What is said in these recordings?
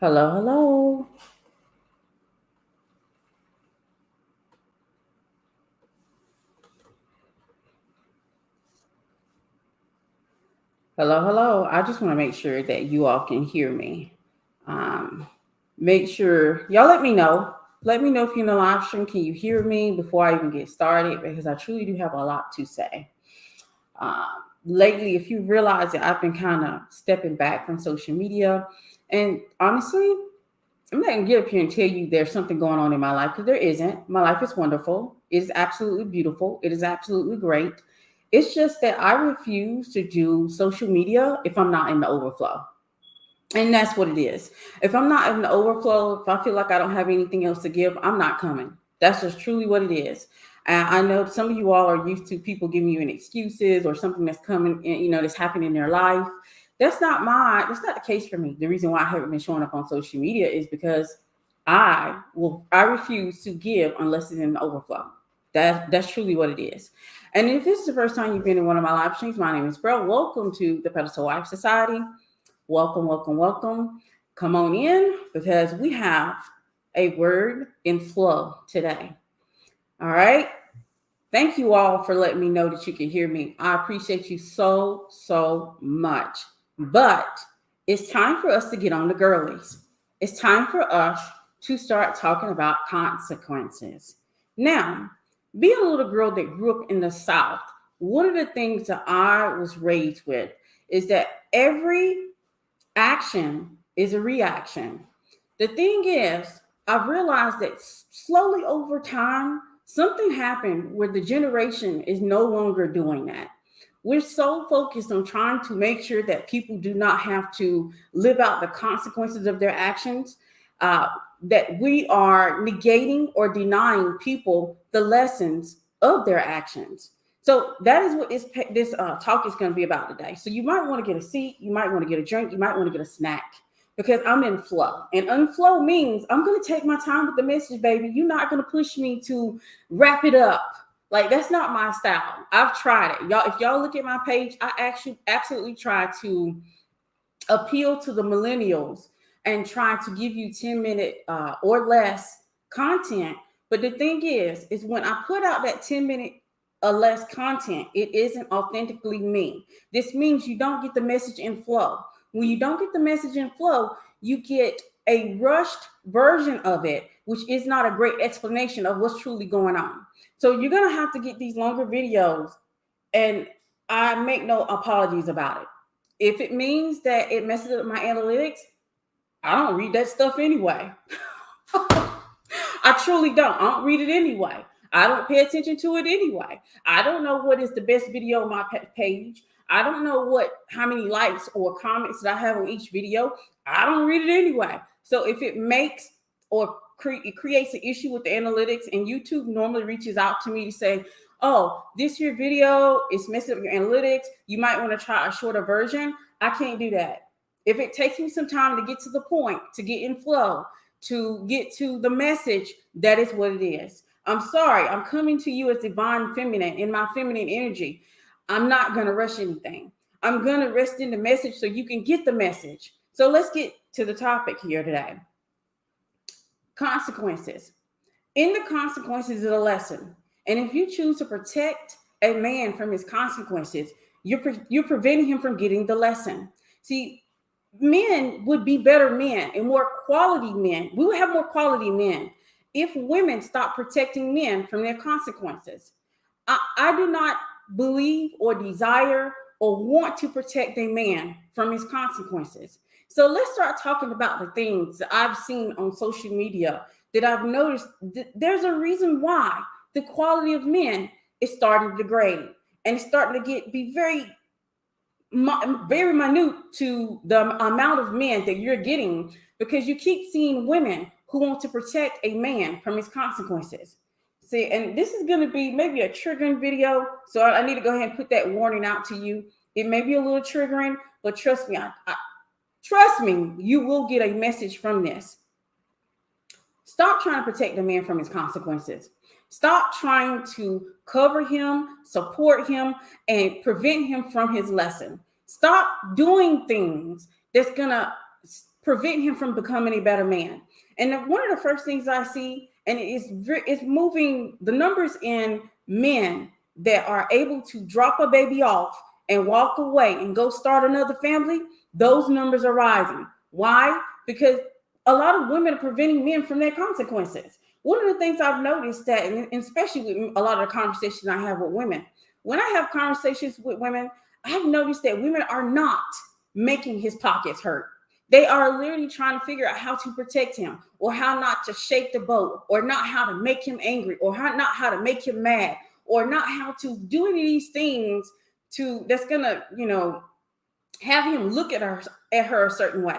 Hello, hello. Hello, hello. I just want to make sure that you all can hear me. Um, Make sure y'all let me know. Let me know if you're in the live stream. Can you hear me before I even get started? Because I truly do have a lot to say. Lately, if you realize that I've been kind of stepping back from social media, and honestly, I'm not gonna get up here and tell you there's something going on in my life because there isn't. My life is wonderful. It is absolutely beautiful. It is absolutely great. It's just that I refuse to do social media if I'm not in the overflow. And that's what it is. If I'm not in the overflow, if I feel like I don't have anything else to give, I'm not coming. That's just truly what it is. And I know some of you all are used to people giving you an excuses or something that's coming, that's happening in their life. That's not the case for me. The reason why I haven't been showing up on social media is because I refuse to give unless it's in the overflow. That's truly what it is. And if this is the first time you've been in one of my live streams, my name is Bro. Welcome to the Pedestal Wife Society. Welcome, welcome, welcome. Come on in because we have a word in flow today. All right. Thank you all for letting me know that you can hear me. I appreciate you so, so much. But it's time for us to get on the girlies. It's time for us to start talking about consequences. Now, being a little girl that grew up in the South, one of the things that I was raised with is that every action is a reaction. The thing is, I've realized that slowly over time, something happened where the generation is no longer doing that. We're so focused on trying to make sure that people do not have to live out the consequences of their actions, uh, that we are negating or denying people the lessons of their actions. So that is what this talk is going to be about today. So you might want to get a seat, you might want to get a drink, you might want to get a snack because I'm in flow. And unflow means I'm going to take my time with the message, baby. You're not going to push me to wrap it up. Like, that's not my style. I've tried it. Y'all, if y'all look at my page, I actually absolutely try to appeal to the millennials and try to give you 10-minute or less content. But the thing is when I put out that 10-minute or less content, it isn't authentically me. This means you don't get the message in flow. When you don't get the message in flow, you get a rushed version of it, which is not a great explanation of what's truly going on. So you're going to have to get these longer videos, and I make no apologies about it. If it means that it messes up my analytics, I don't read that stuff anyway. I truly don't. I don't read it anyway. I don't pay attention to it anyway. I don't know what is the best video on my page. I don't know how many likes or comments that I have on each video. I don't read it anyway. So if it makes or it creates an issue with the analytics, and YouTube normally reaches out to me to say, oh, this your video is messing up your analytics, you might want to try a shorter version. I can't do that. If it takes me some time to get to the point, to get in flow, to get to the message, that is what it is. I'm sorry. I'm coming to you as divine feminine in my feminine energy. I'm not going to rush anything. I'm going to rest in the message so you can get the message. So let's get to the topic here today. Consequences. In the consequences is a lesson. And if you choose to protect a man from his consequences, you're preventing him from getting the lesson. See, men would be better men and more quality men. We would have more quality men if women stop protecting men from their consequences. I do not believe or desire or want to protect a man from his consequences. So let's start talking about the things that I've seen on social media that I've noticed. There's a reason why the quality of men is starting to degrade and it's starting to be very minute to the amount of men that you're getting, because you keep seeing women who want to protect a man from his consequences. See, and this is going to be maybe a triggering video, so I need to go ahead and put that warning out to you. It may be a little triggering, but trust me, trust me, you will get a message from this. Stop trying to protect the man from his consequences. Stop trying to cover him, support him, and prevent him from his lesson. Stop doing things that's going to prevent him from becoming a better man. And one of the first things I see, and it's moving the numbers in men that are able to drop a baby off and walk away and go start another family, those numbers are rising. Why? Because a lot of women are preventing men from their consequences. One of the things I've noticed that, and especially with a lot of the conversations I have with women, when I have conversations with women, I've noticed that women are not making his pockets hurt. They are literally trying to figure out how to protect him, or how not to shake the boat, or not how to make him angry, or not how to make him mad, or not how to do any of these things that's gonna, have him look at her a certain way.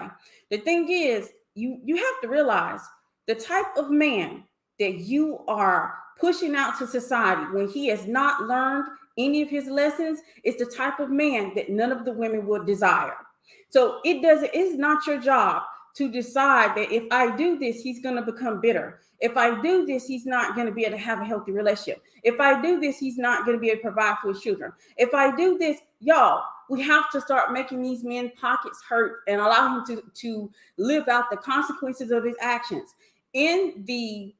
The thing is, you have to realize the type of man that you are pushing out to society when he has not learned any of his lessons is the type of man that none of the women would desire. So it's not your job to decide that if I do this, he's going to become bitter. If I do this, he's not going to be able to have a healthy relationship. If I do this, he's not going to be able to provide for his children. If I do this, y'all, we have to start making these men pockets hurt and allow him to live out the consequences of his actions. In the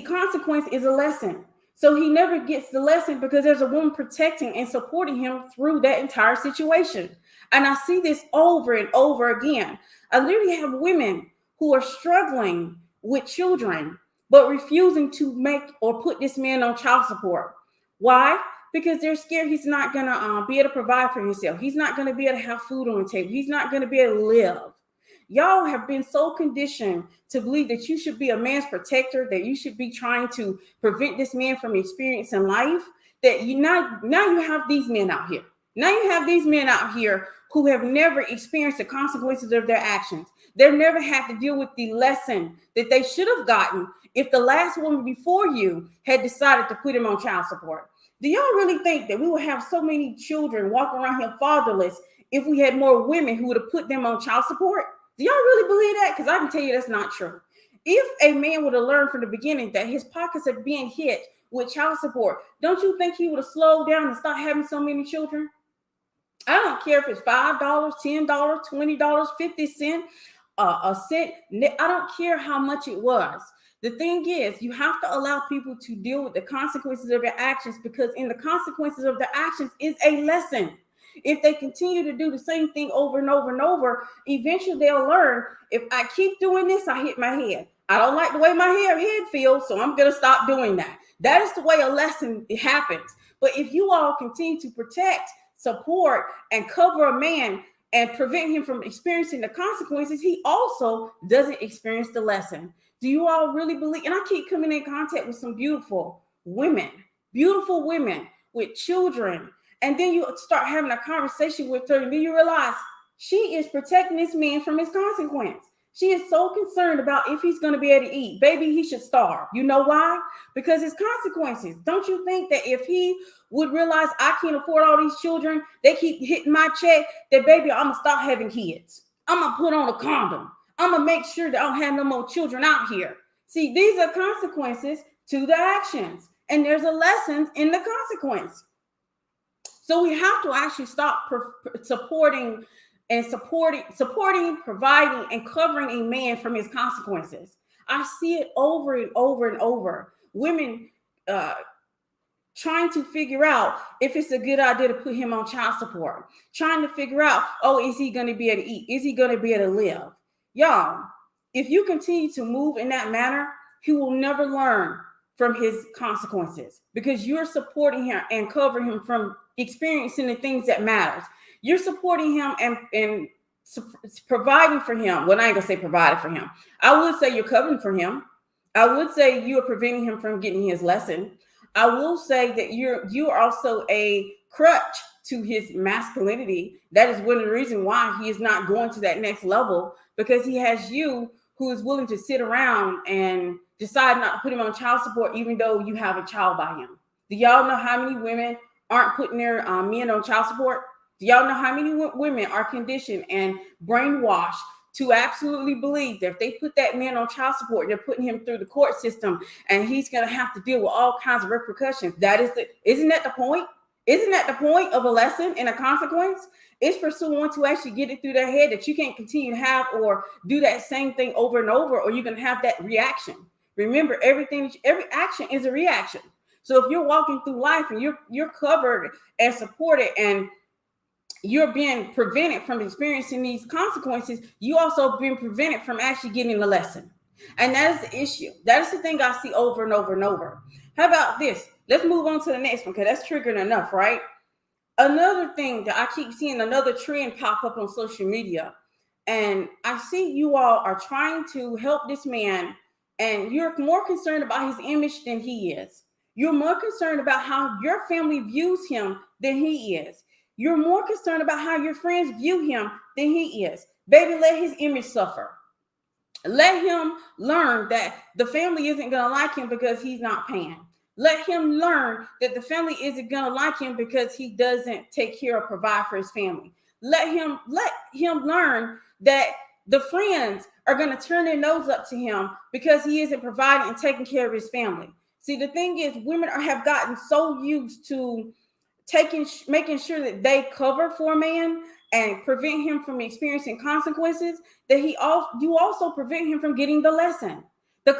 consequence is a lesson. So he never gets the lesson because there's a woman protecting and supporting him through that entire situation. And I see this over and over again. I literally have women who are struggling with children, but refusing to make or put this man on child support. Why? Because they're scared he's not going to be able to provide for himself. He's not going to be able to have food on the table. He's not going to be able to live. Y'all have been so conditioned to believe that you should be a man's protector, that you should be trying to prevent this man from experiencing life, that now you have these men out here. Now you have these men out here who have never experienced the consequences of their actions. They've never had to deal with the lesson that they should have gotten if the last woman before you had decided to put him on child support. Do y'all really think that we would have so many children walking around here fatherless if we had more women who would have put them on child support? Do y'all really believe that? Because I can tell you that's not true. If a man would have learned from the beginning that his pockets are being hit with child support, don't you think he would have slowed down and stopped having so many children? I don't care if it's $5, $10, $20, 50 cents, a cent. I don't care how much it was. The thing is, you have to allow people to deal with the consequences of their actions, because in the consequences of their actions is a lesson. If they continue to do the same thing over and over and over, eventually they'll learn, if I keep doing this, I hit my head. I don't like the way my head feels, so I'm going to stop doing that. That is the way a lesson happens. But if you all continue to protect, support, and cover a man and prevent him from experiencing the consequences, he also doesn't experience the lesson. Do you all really believe? And I keep coming in contact with some beautiful women with children. And then you start having a conversation with her, and then you realize she is protecting this man from his consequence. She is so concerned about if he's going to be able to eat. Baby, he should starve. You know why? Because his consequences. Don't you think that if he would realize I can't afford all these children, they keep hitting my check, that baby, I'm going to stop having kids. I'm going to put on a condom. I'm going to make sure that I don't have no more children out here. See, these are consequences to the actions. And there's a lesson in the consequence. So we have to actually stop supporting, providing, and covering a man from his consequences. I see it over and over and over. Women trying to figure out if it's a good idea to put him on child support. Trying to figure out, is he going to be able to eat? Is he going to be able to live? Y'all, if you continue to move in that manner, he will never learn from his consequences, because you're supporting him and covering him from experiencing the things that matters. You're supporting him and providing for him. Well, I ain't gonna say providing for him. I would say you're covering for him. I would say you are preventing him from getting his lesson. I will say that you are also a crutch to his masculinity. That is one of the reasons why he is not going to that next level, because he has you who is willing to sit around and decide not to put him on child support, even though you have a child by him. Do y'all know how many women aren't putting their men on child support? Do y'all know how many women are conditioned and brainwashed to absolutely believe that if they put that man on child support, they're putting him through the court system and he's going to have to deal with all kinds of repercussions. Isn't that the point? Isn't that the point of a lesson and a consequence? It's for someone to actually get it through their head that you can't continue to have or do that same thing over and over, or you're going to have that reaction. Remember, every action is a reaction. So if you're walking through life and you're covered and supported and you're being prevented from experiencing these consequences, you also been prevented from actually getting the lesson. And that is the issue. That is the thing I see over and over and over. How about this? Let's move on to the next one, because that's triggering enough, right? Another thing that I keep seeing, another trend pop up on social media, and I see you all are trying to help this man, and you're more concerned about his image than he is. You're more concerned about how your family views him than he is. You're more concerned about how your friends view him than he is. Baby, let his image suffer. Let him learn that the family isn't going to like him because he's not paying. Let him learn that the family isn't going to like him because he doesn't take care or provide for his family. Let him learn that the friends are going to turn their nose up to him because he isn't providing and taking care of his family. See, the thing is, women have gotten so used to making sure that they cover for a man and prevent him from experiencing consequences, that you also prevent him from getting the lesson. The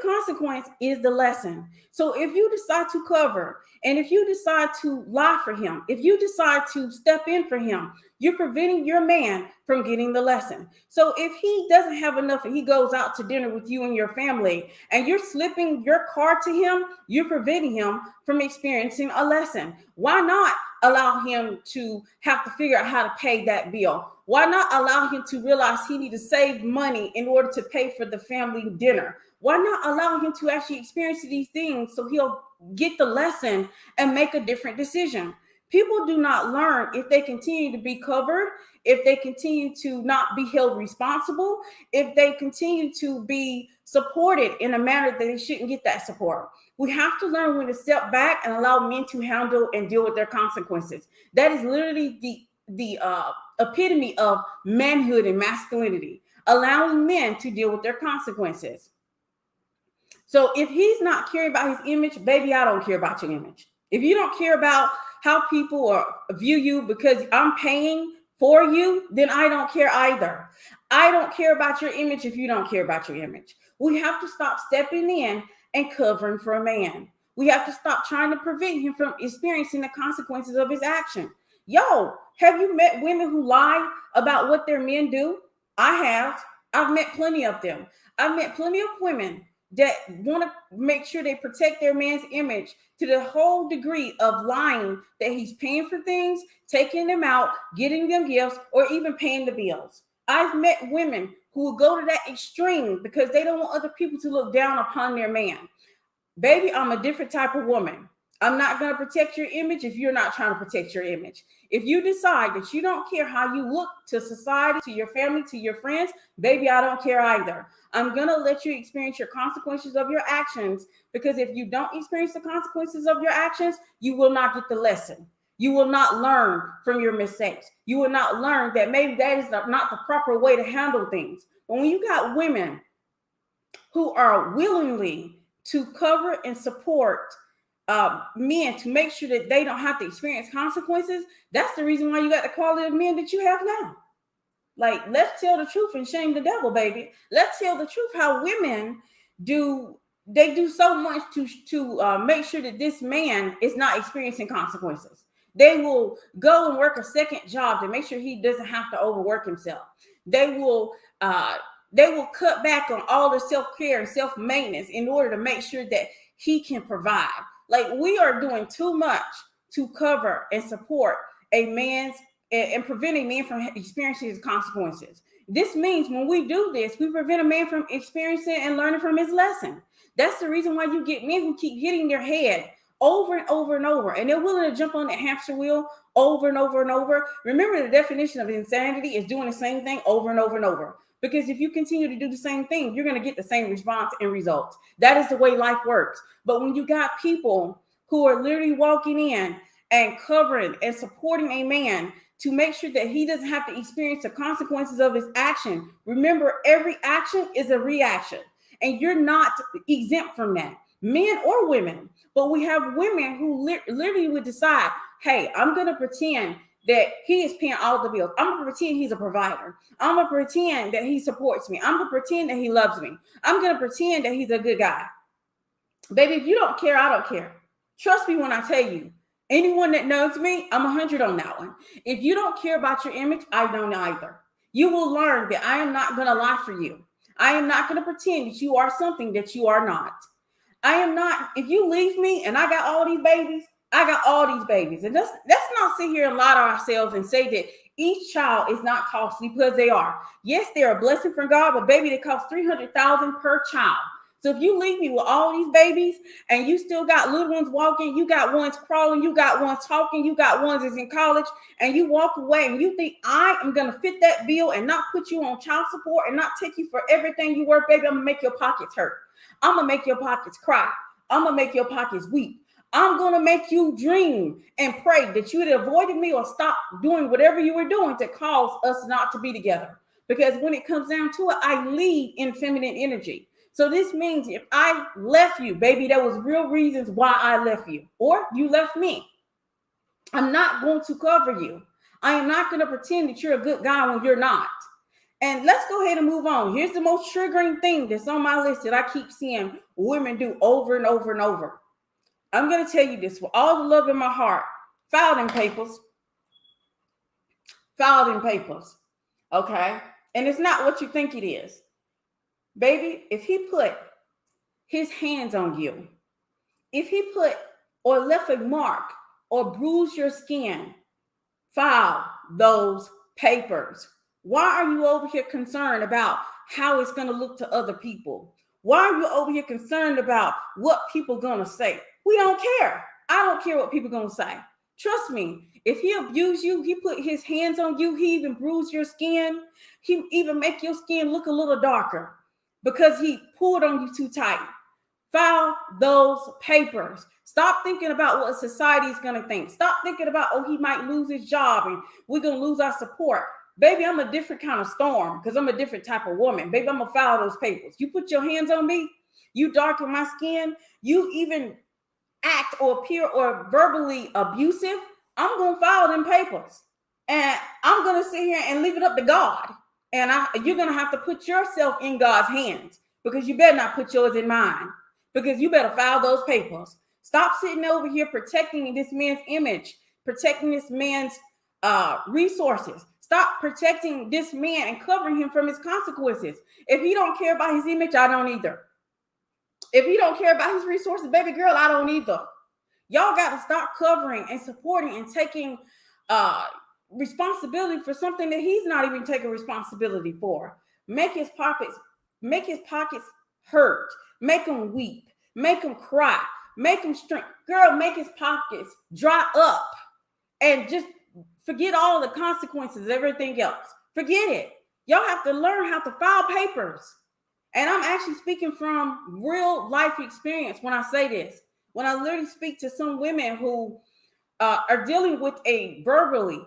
consequence is the lesson. So if you decide to cover, and if you decide to lie for him, if you decide to step in for him, you're preventing your man from getting the lesson. So if he doesn't have enough and he goes out to dinner with you and your family and you're slipping your card to him, you're preventing him from experiencing a lesson. Why not allow him to have to figure out how to pay that bill? Why not allow him to realize he needs to save money in order to pay for the family dinner? Why not allow him to actually experience these things so he'll get the lesson and make a different decision? People do not learn if they continue to be covered, if they continue to not be held responsible, if they continue to be supported in a manner that they shouldn't get that support. We have to learn when to step back and allow men to handle and deal with their consequences. That is literally the epitome of manhood and masculinity, allowing men to deal with their consequences. So if he's not caring about his image, baby, I don't care about your image. If you don't care about how people view you because I'm paying for you, then I don't care either. I don't care about your image if you don't care about your image. We have to stop stepping in and covering for a man. We have to stop trying to prevent him from experiencing the consequences of his action. Yo, have you met women who lie about what their men do? I have. I've met plenty of them. I've met plenty of women that want to make sure they protect their man's image to the whole degree of lying that he's paying for things, taking them out, getting them gifts, or even paying the bills. I've met women who will go to that extreme because they don't want other people to look down upon their man. Baby, I'm a different type of woman. I'm not going to protect your image if you're not trying to protect your image. If you decide that you don't care how you look to society, to your family, to your friends, baby, I don't care either. I'm going to let you experience your consequences of your actions, because if you don't experience the consequences of your actions, you will not get the lesson. You will not learn from your mistakes. You will not learn that maybe that is not the proper way to handle things. But when you got women who are willingly to cover and support men to make sure that they don't have to experience consequences, that's the reason why you got the quality of men that you have now. Like, let's tell the truth and shame the devil, baby. Let's tell the truth how women do so much to make sure that this man is not experiencing consequences. They will go and work a second job to make sure he doesn't have to overwork himself. They will cut back on all the self-care and self-maintenance in order to make sure that he can provide. Like, we are doing too much to cover and support a man's and prevent a man from experiencing his consequences. This means when we do this, we prevent a man from experiencing and learning from his lesson. That's the reason why you get men who keep hitting their head over and over and over, and they're willing to jump on that hamster wheel over and over and over. Remember, the definition of insanity is doing the same thing over and over and over. Because if you continue to do the same thing, you're going to get the same response and results. That is the way life works. But when you got people who are literally walking in and covering and supporting a man to make sure that he doesn't have to experience the consequences of his action. Remember, every action is a reaction, and you're not exempt from that, men or women. But we have women who literally would decide, hey, I'm going to pretend that he is paying all the bills. I'm going to pretend he's a provider. I'm going to pretend that he supports me. I'm going to pretend that he loves me. I'm going to pretend that he's a good guy. Baby, if you don't care, I don't care. Trust me when I tell you. Anyone that knows me, I'm 100 on that one. If you don't care about your image, I don't either. You will learn that I am not going to lie for you. I am not going to pretend that you are something that you are not. I am not. If you leave me and I got all these babies, I got all these babies. And let's not sit here and lie to ourselves and say that each child is not costly, because they are. Yes, they're a blessing from God, but baby, they cost $300,000 per child. So if you leave me with all these babies and you still got little ones walking, you got ones crawling, you got ones talking, you got ones that's in college, and you walk away and you think I am going to fit that bill and not put you on child support and not take you for everything you work, baby, I'm going to make your pockets hurt. I'm going to make your pockets cry. I'm going to make your pockets weep. I'm going to make you dream and pray that you had avoided me or stop doing whatever you were doing to cause us not to be together. Because when it comes down to it, I lead in feminine energy. So this means if I left you, baby, there was real reasons why I left you, or you left me. I'm not going to cover you. I am not going to pretend that you're a good guy when you're not. And let's go ahead and move on. Here's the most triggering thing that's on my list that I keep seeing women do over and over and over. I'm going to tell you this with all the love in my heart. File them papers. File them papers. Okay? And it's not what you think it is. Baby, if he put his hands on you, if he put or left a mark or bruised your skin, file those papers. Why are you over here concerned about how it's going to look to other people? Why are you over here concerned about what people are going to say? We don't care. I don't care what people are going to say. Trust me, if he abused you, he put his hands on you, he even bruised your skin, he even make your skin look a little darker because he pulled on you too tight. File those papers. Stop thinking about what society is going to think. Stop thinking about, oh, he might lose his job and we're going to lose our support. Baby, I'm a different kind of storm because I'm a different type of woman. Baby, I'm going to file those papers. You put your hands on me, you darken my skin, you even act or appear or verbally abusive, I'm going to file them papers. And I'm going to sit here and leave it up to God. And you're going to have to put yourself in God's hands, because you better not put yours in mine, because you better file those papers. Stop sitting over here protecting this man's image, protecting this man's resources. Stop protecting this man and covering him from his consequences. If he don't care about his image, I don't either. If he don't care about his resources, baby girl, I don't either. Y'all got to stop covering and supporting and taking responsibility for something that he's not even taking responsibility for. Make his pockets hurt. Make him weep. Make him cry. Make him strength. Girl, make his pockets dry up and just forget all the consequences, everything else. Forget it. Y'all have to learn how to file papers. And I'm actually speaking from real life experience when I say this. When I literally speak to some women who are dealing with a verbally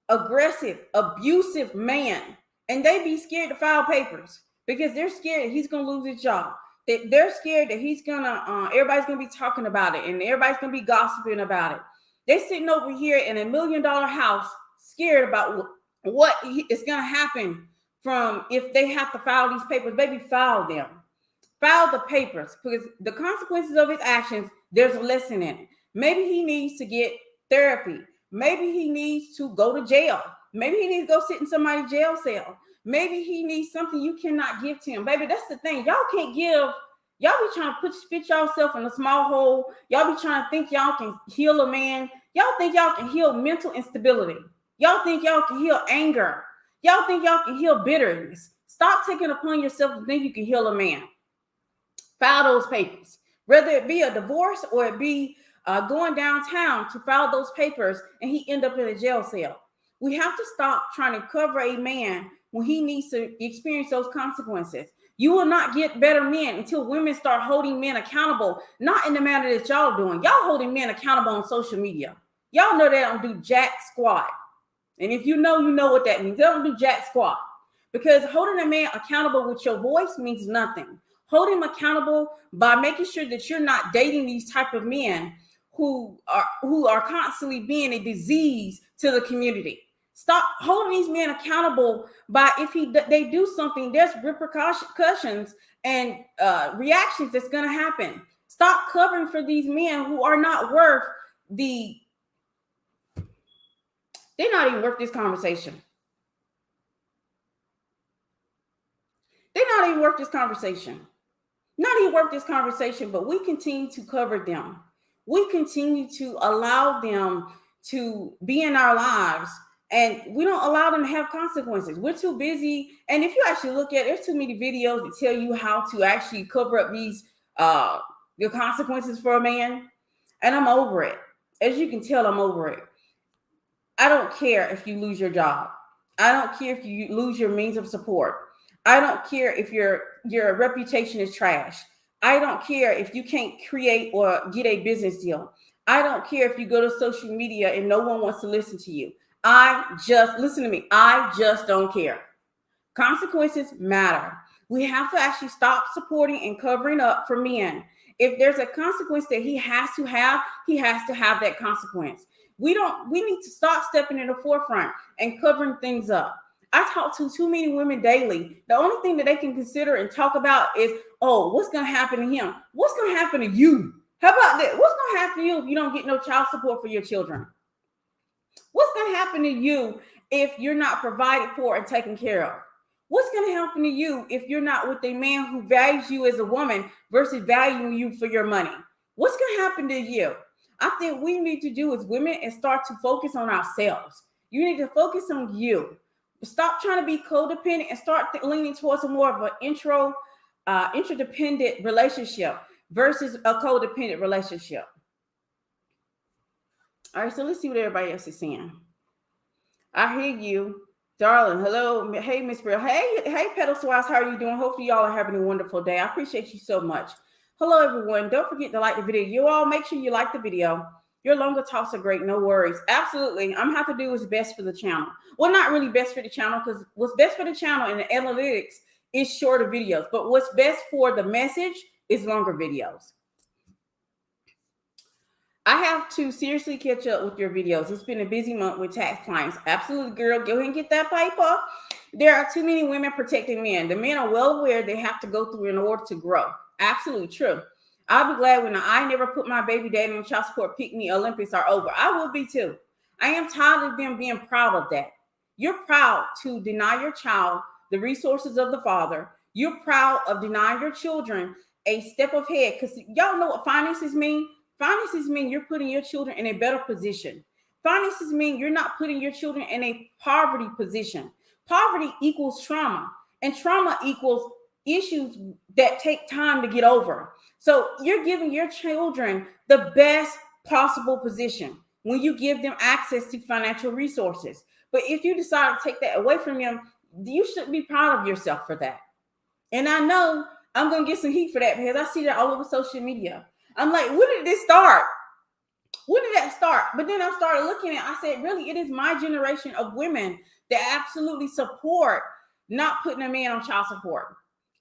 aggressive, abusive man, and they be scared to file papers because they're scared that he's going to lose his job. They're scared that he's going to, everybody's going to be talking about it and everybody's going to be gossiping about it. They're sitting over here in $1 million house scared about what is going to happen from if they have to file these papers. Baby, file them. File the papers, because the consequences of his actions, there's a lesson in it. Maybe he needs to get therapy. Maybe he needs to go to jail. Maybe he needs to go sit in somebody's jail cell. Maybe he needs something you cannot give to him. Baby, that's the thing. Y'all can't give. Y'all be trying to fit yourself in a small hole. Y'all be trying to think y'all can heal a man. Y'all think y'all can heal mental instability. Y'all think y'all can heal anger. Y'all think y'all can heal bitterness. Stop taking upon yourself to think you can heal a man. File those papers. Whether it be a divorce or it be going downtown to file those papers and he end up in a jail cell. We have to stop trying to cover a man when he needs to experience those consequences. You will not get better men until women start holding men accountable, not in the manner that y'all doing. Y'all holding men accountable on social media. Y'all know they don't do jack squat. And if you know what that means. Don't do jack squat. Because holding a man accountable with your voice means nothing. Hold him accountable by making sure that you're not dating these type of men who are constantly being a disease to the community. Stop holding these men accountable by if they do something, there's repercussions and reactions that's going to happen. Stop covering for these men who are not worth they're not even worth this conversation. They're not even worth this conversation. Not even worth this conversation, but we continue to cover them. We continue to allow them to be in our lives, and we don't allow them to have consequences. We're too busy. And if you actually look at it, there's too many videos that tell you how to actually cover up these the consequences for a man. And I'm over it. As you can tell, I'm over it. I don't care if you lose your job. I don't care if you lose your means of support. I don't care if your reputation is trash. I don't care if you can't create or get a business deal. I don't care if you go to social media and no one wants to listen to you. Listen to me. I just don't care. Consequences matter. We have to actually stop supporting and covering up for men. If there's a consequence that he has to have that consequence. We need to stop stepping in the forefront and covering things up. I talk to too many women daily. The only thing that they can consider and talk about is, oh, what's going to happen to him? What's going to happen to you? How about that? What's going to happen to you if you don't get no child support for your children? What's going to happen to you if you're not provided for and taken care of? What's going to happen to you if you're not with a man who values you as a woman versus valuing you for your money? What's going to happen to you? I think we need to do as women and start to focus on ourselves. You need to focus on you. Stop trying to be codependent and start leaning towards a more of an interdependent relationship versus a codependent relationship. All right, so let's see what everybody else is saying. I hear you, darling. Hello. Hey, Miss Brill. Hey, Pedal Swaz. How are you doing? Hopefully y'all are having a wonderful day. I appreciate you so much. Hello, everyone. Don't forget to like the video. You all make sure you like the video. Your longer talks are great. No worries. Absolutely. I'm going to have to do what's best for the channel. Well, not really best for the channel, because what's best for the channel and the analytics is shorter videos. But what's best for the message is longer videos. I have to seriously catch up with your videos. It's been a busy month with tax clients. Absolutely, girl. Go ahead and get that paper. There are too many women protecting men. The men are well aware they have to go through in order to grow. Absolutely true. I'll be glad when the I never put my baby daddy on child support pick me Olympics are over. I will be too. I am tired of them being proud of that. You're proud to deny your child the resources of the father. You're proud of denying your children a step ahead, because y'all know what finances mean. Finances mean you're putting your children in a better position. Finances mean you're not putting your children in a poverty position. Poverty equals trauma, and trauma equals issues that take time to get over. So you're giving your children the best possible position when you give them access to financial resources. But if you decide to take that away from them, you should be proud of yourself for that. And I know I'm going to get some heat for that, because I see that all over social media. I'm like, when did this start? When did that start? But then I started looking at it. I said, really, it is my generation of women that absolutely support not putting a man on child support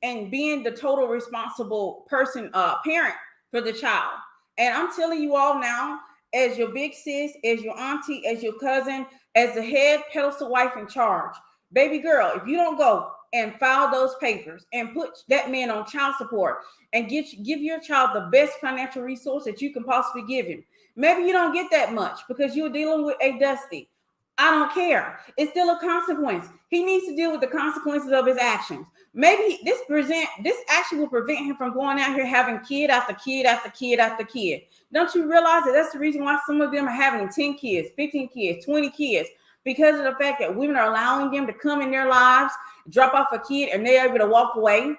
and being the total responsible person, parent for the child. And I'm telling you all now, as your big sis, as your auntie, as your cousin, as the head pedestal wife in charge, baby girl, if you don't go and file those papers and put that man on child support and give your child the best financial resource that you can possibly give him. Maybe you don't get that much because you're dealing with a Dusty. I don't care. It's still a consequence. He needs to deal with the consequences of his actions. Maybe this action will prevent him from going out here having kid after kid after kid after kid. Don't you realize that that's the reason why some of them are having 10 kids, 15 kids, 20 kids? Because of the fact that women are allowing them to come in their lives, drop off a kid, and they're able to walk away.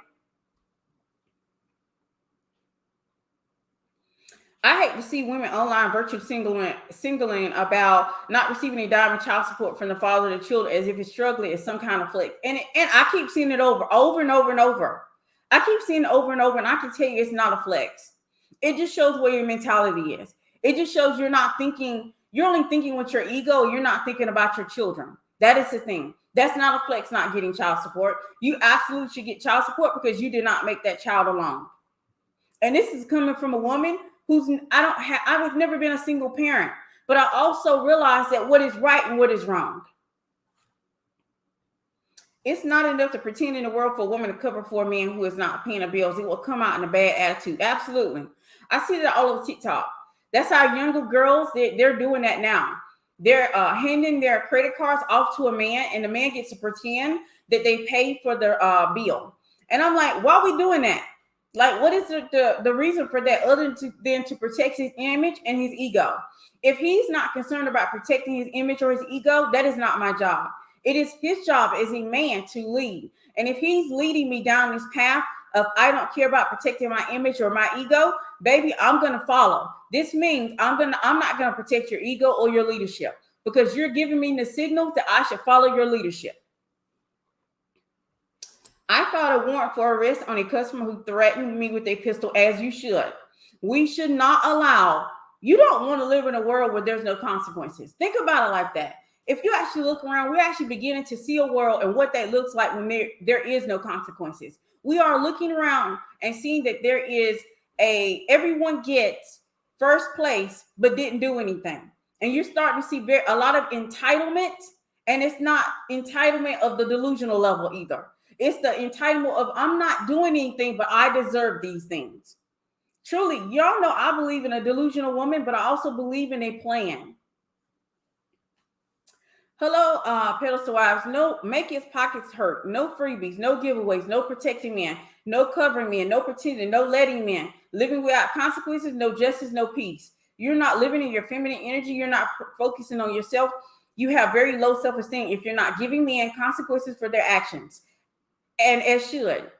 I hate to see women online virtue singling about not receiving a dime of child support from the father of the children as if it's struggling as some kind of flex. And I keep seeing it over and over and over. I keep seeing it over and over, and I can tell you it's not a flex. It just shows where your mentality is. It just shows you're not thinking You're only thinking with your ego. You're not thinking about your children. That is the thing. That's not a flex, not getting child support. You absolutely should get child support because you did not make that child alone. And this is coming from a woman I've never been a single parent, but I also realize that what is right and what is wrong. It's not enough to pretend in the world for a woman to cover for a man who is not paying the bills. It will come out in a bad attitude. Absolutely. I see that all over TikTok. That's how younger girls, they're doing that now. They're handing their credit cards off to a man, and the man gets to pretend that they paid for their bill. And I'm like, why are we doing that? Like, what is the reason for that other than to protect his image and his ego? If he's not concerned about protecting his image or his ego, that is not my job. It is his job as a man to lead. And if he's leading me down this path of I don't care about protecting my image or my ego, baby, I'm going to follow. This means I'm not going to protect your ego or your leadership because you're giving me the signal that I should follow your leadership. I filed a warrant for arrest on a customer who threatened me with a pistol, as you should. We should not allow, you don't want to live in a world where there's no consequences. Think about it like that. If you actually look around, we're actually beginning to see a world and what that looks like when there is no consequences. We are looking around and seeing that there is everyone gets first place, but didn't do anything. And you're starting to see a lot of entitlement, and it's not entitlement of the delusional level either. It's the entitlement of I'm not doing anything, but I deserve these things. Truly, y'all know I believe in a delusional woman, but I also believe in a plan. Hello, pedestal wives. No, make his pockets hurt. No freebies, no giveaways, no protecting men, no covering men, no pretending, no letting men. Living without consequences, no justice, no peace. You're not living in your feminine energy. You're not focusing on yourself. You have very low self-esteem if you're not giving men consequences for their actions. And as should.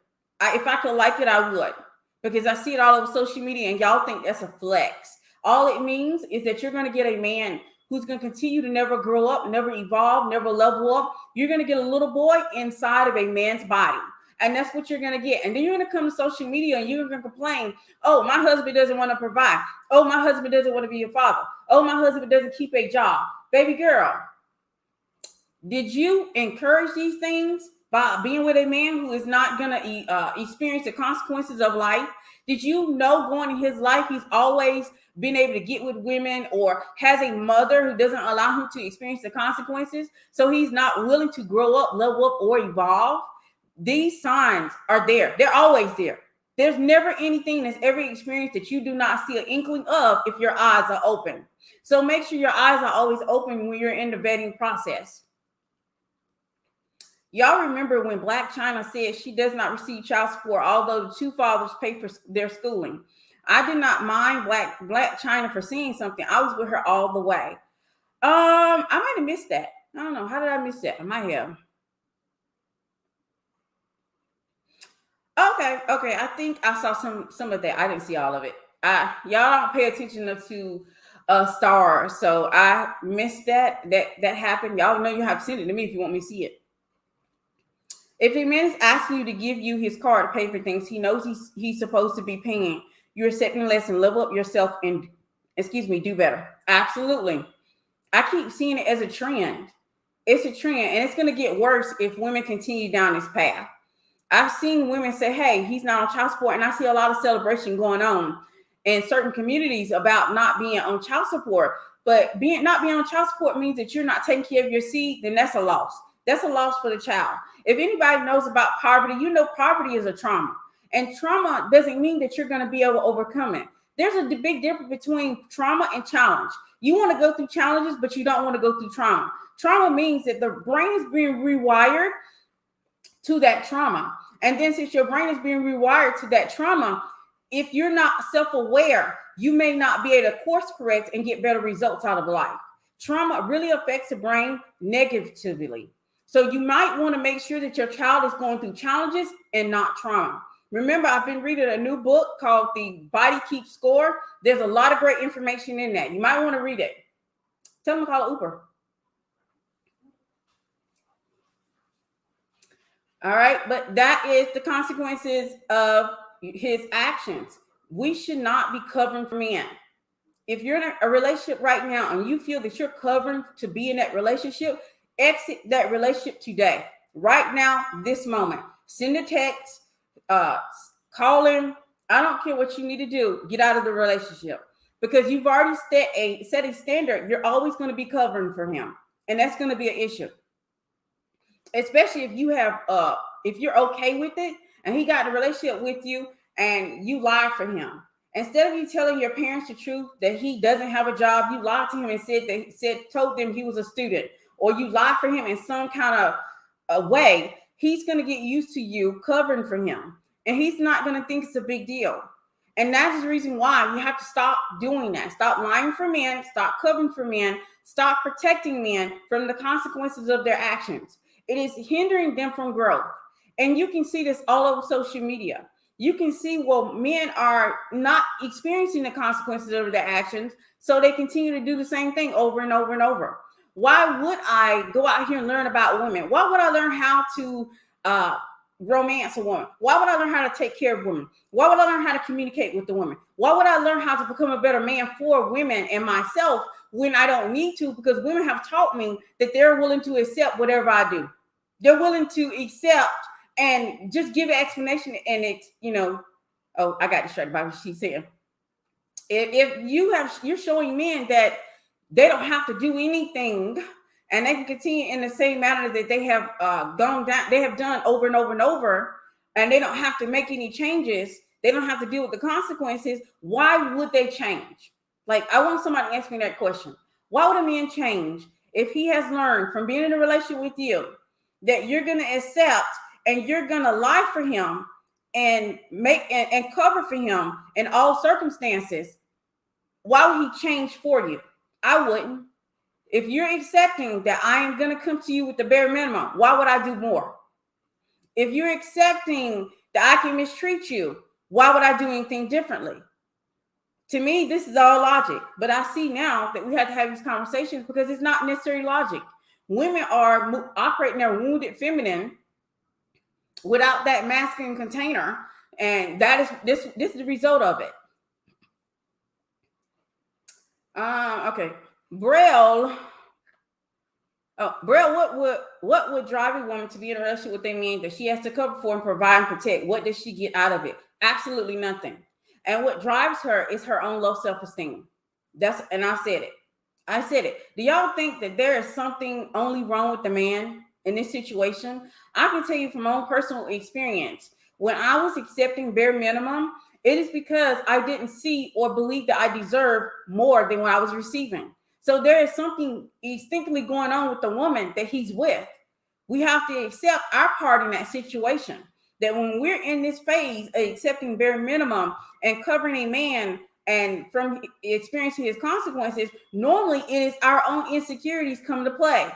If I could like it, I would. Because I see it all over social media and y'all think that's a flex. All it means is that you're going to get a man who's going to continue to never grow up, never evolve, never level up. You're going to get a little boy inside of a man's body. And that's what you're going to get. And then you're going to come to social media and you're going to complain, oh, my husband doesn't want to provide. Oh, my husband doesn't want to be a father. Oh, my husband doesn't keep a job. Baby girl, did you encourage these things by being with a man who is not going to experience the consequences of life? Did you know going in his life, he's always been able to get with women or has a mother who doesn't allow him to experience the consequences? So he's not willing to grow up, level up, or evolve. These signs are there. They're always there. There's never anything that's ever experienced that you do not see an inkling of if your eyes are open. So make sure your eyes are always open when you're in the vetting process. Y'all remember when Black China said she does not receive child support, although the two fathers pay for their schooling. I did not mind Black China for saying something. I was with her all the way. I might have missed that. I don't know. How did I miss that? I might have. Okay. I think I saw some of that. I didn't see all of it. Y'all don't pay attention to stars, so I missed that happened. Y'all know you have to send it to me if you want me to see it. If a man is asking you to give you his card to pay for things he knows he's supposed to be paying, you're accepting less and level up yourself and, do better. Absolutely. I keep seeing it as a trend. It's a trend, and it's going to get worse if women continue down this path. I've seen women say, hey, he's not on child support, and I see a lot of celebration going on in certain communities about not being on child support. But not being on child support means that you're not taking care of your seed, then that's a loss. That's a loss for the child. If anybody knows about poverty, you know poverty is a trauma. And trauma doesn't mean that you're going to be able to overcome it. There's a big difference between trauma and challenge. You want to go through challenges, but you don't want to go through trauma. Trauma means that the brain is being rewired to that trauma. And then since your brain is being rewired to that trauma, if you're not self-aware, you may not be able to course correct and get better results out of life. Trauma really affects the brain negatively. So you might want to make sure that your child is going through challenges and not trauma. Remember, I've been reading a new book called The Body Keeps Score. There's a lot of great information in that. You might want to read it. Tell them to call Uber. All right, but that is the consequences of his actions. We should not be covering for men. If you're in a relationship right now and you feel that you're covering to be in that relationship, exit that relationship today, right now, this moment. Send a text, uh, call him. I don't care what you need to do. Get out of the relationship because you've already set a standard. You're always going to be covering for him, and that's going to be an issue, especially if you're okay with it and he got a relationship with you and you lied for him. Instead of you telling your parents the truth that he doesn't have a job, you lied to him and told them he was a student, or you lied for him in some kind of a way. He's going to get used to you covering for him, and he's not going to think it's a big deal. And that's the reason why you have to stop doing that. Stop lying for men, stop covering for men, stop protecting men from the consequences of their actions. It is hindering them from growth. And you can see this all over social media. You can see, well, men are not experiencing the consequences of their actions, so they continue to do the same thing over and over and over. Why would I go out here and learn about women? Why would I learn how to romance a woman? Why would I learn how to take care of women? Why would I learn how to communicate with the women? Why would I learn how to become a better man for women and myself when I don't need to? Because women have taught me that they're willing to accept whatever I do. They're willing to accept and just give an explanation. And it's, oh, I got distracted by what she's saying. If you're showing men that they don't have to do anything and they can continue in the same manner that they have they have done over and over and over, and they don't have to make any changes, they don't have to deal with the consequences, why would they change? Like, I want somebody to answer me that question. Why would a man change if he has learned from being in a relationship with you that you're going to accept and you're going to lie for him and make and cover for him in all circumstances? Why would he change for you? I wouldn't. If you're accepting that I am going to come to you with the bare minimum, why would I do more? If you're accepting that I can mistreat you, why would I do anything differently? To me, this is all logic. But I see now that we have to have these conversations because it's not necessarily logic. Women are operating their wounded feminine without that masculine container, and that is this is the result of it. Okay. Braille, what would drive a woman to be in a relationship with a man that she has to cover for and provide and protect? What does she get out of it? Absolutely nothing. And what drives her is her own low self-esteem. And I said it. Do y'all think that there is something only wrong with the man in this situation? I can tell you from my own personal experience, when I was accepting bare minimum, it is because I didn't see or believe that I deserved more than what I was receiving. So there is something instinctively going on with the woman that he's with. We have to accept our part in that situation. That when we're in this phase of accepting bare minimum and covering a man and from experiencing his consequences, normally it is our own insecurities come to play.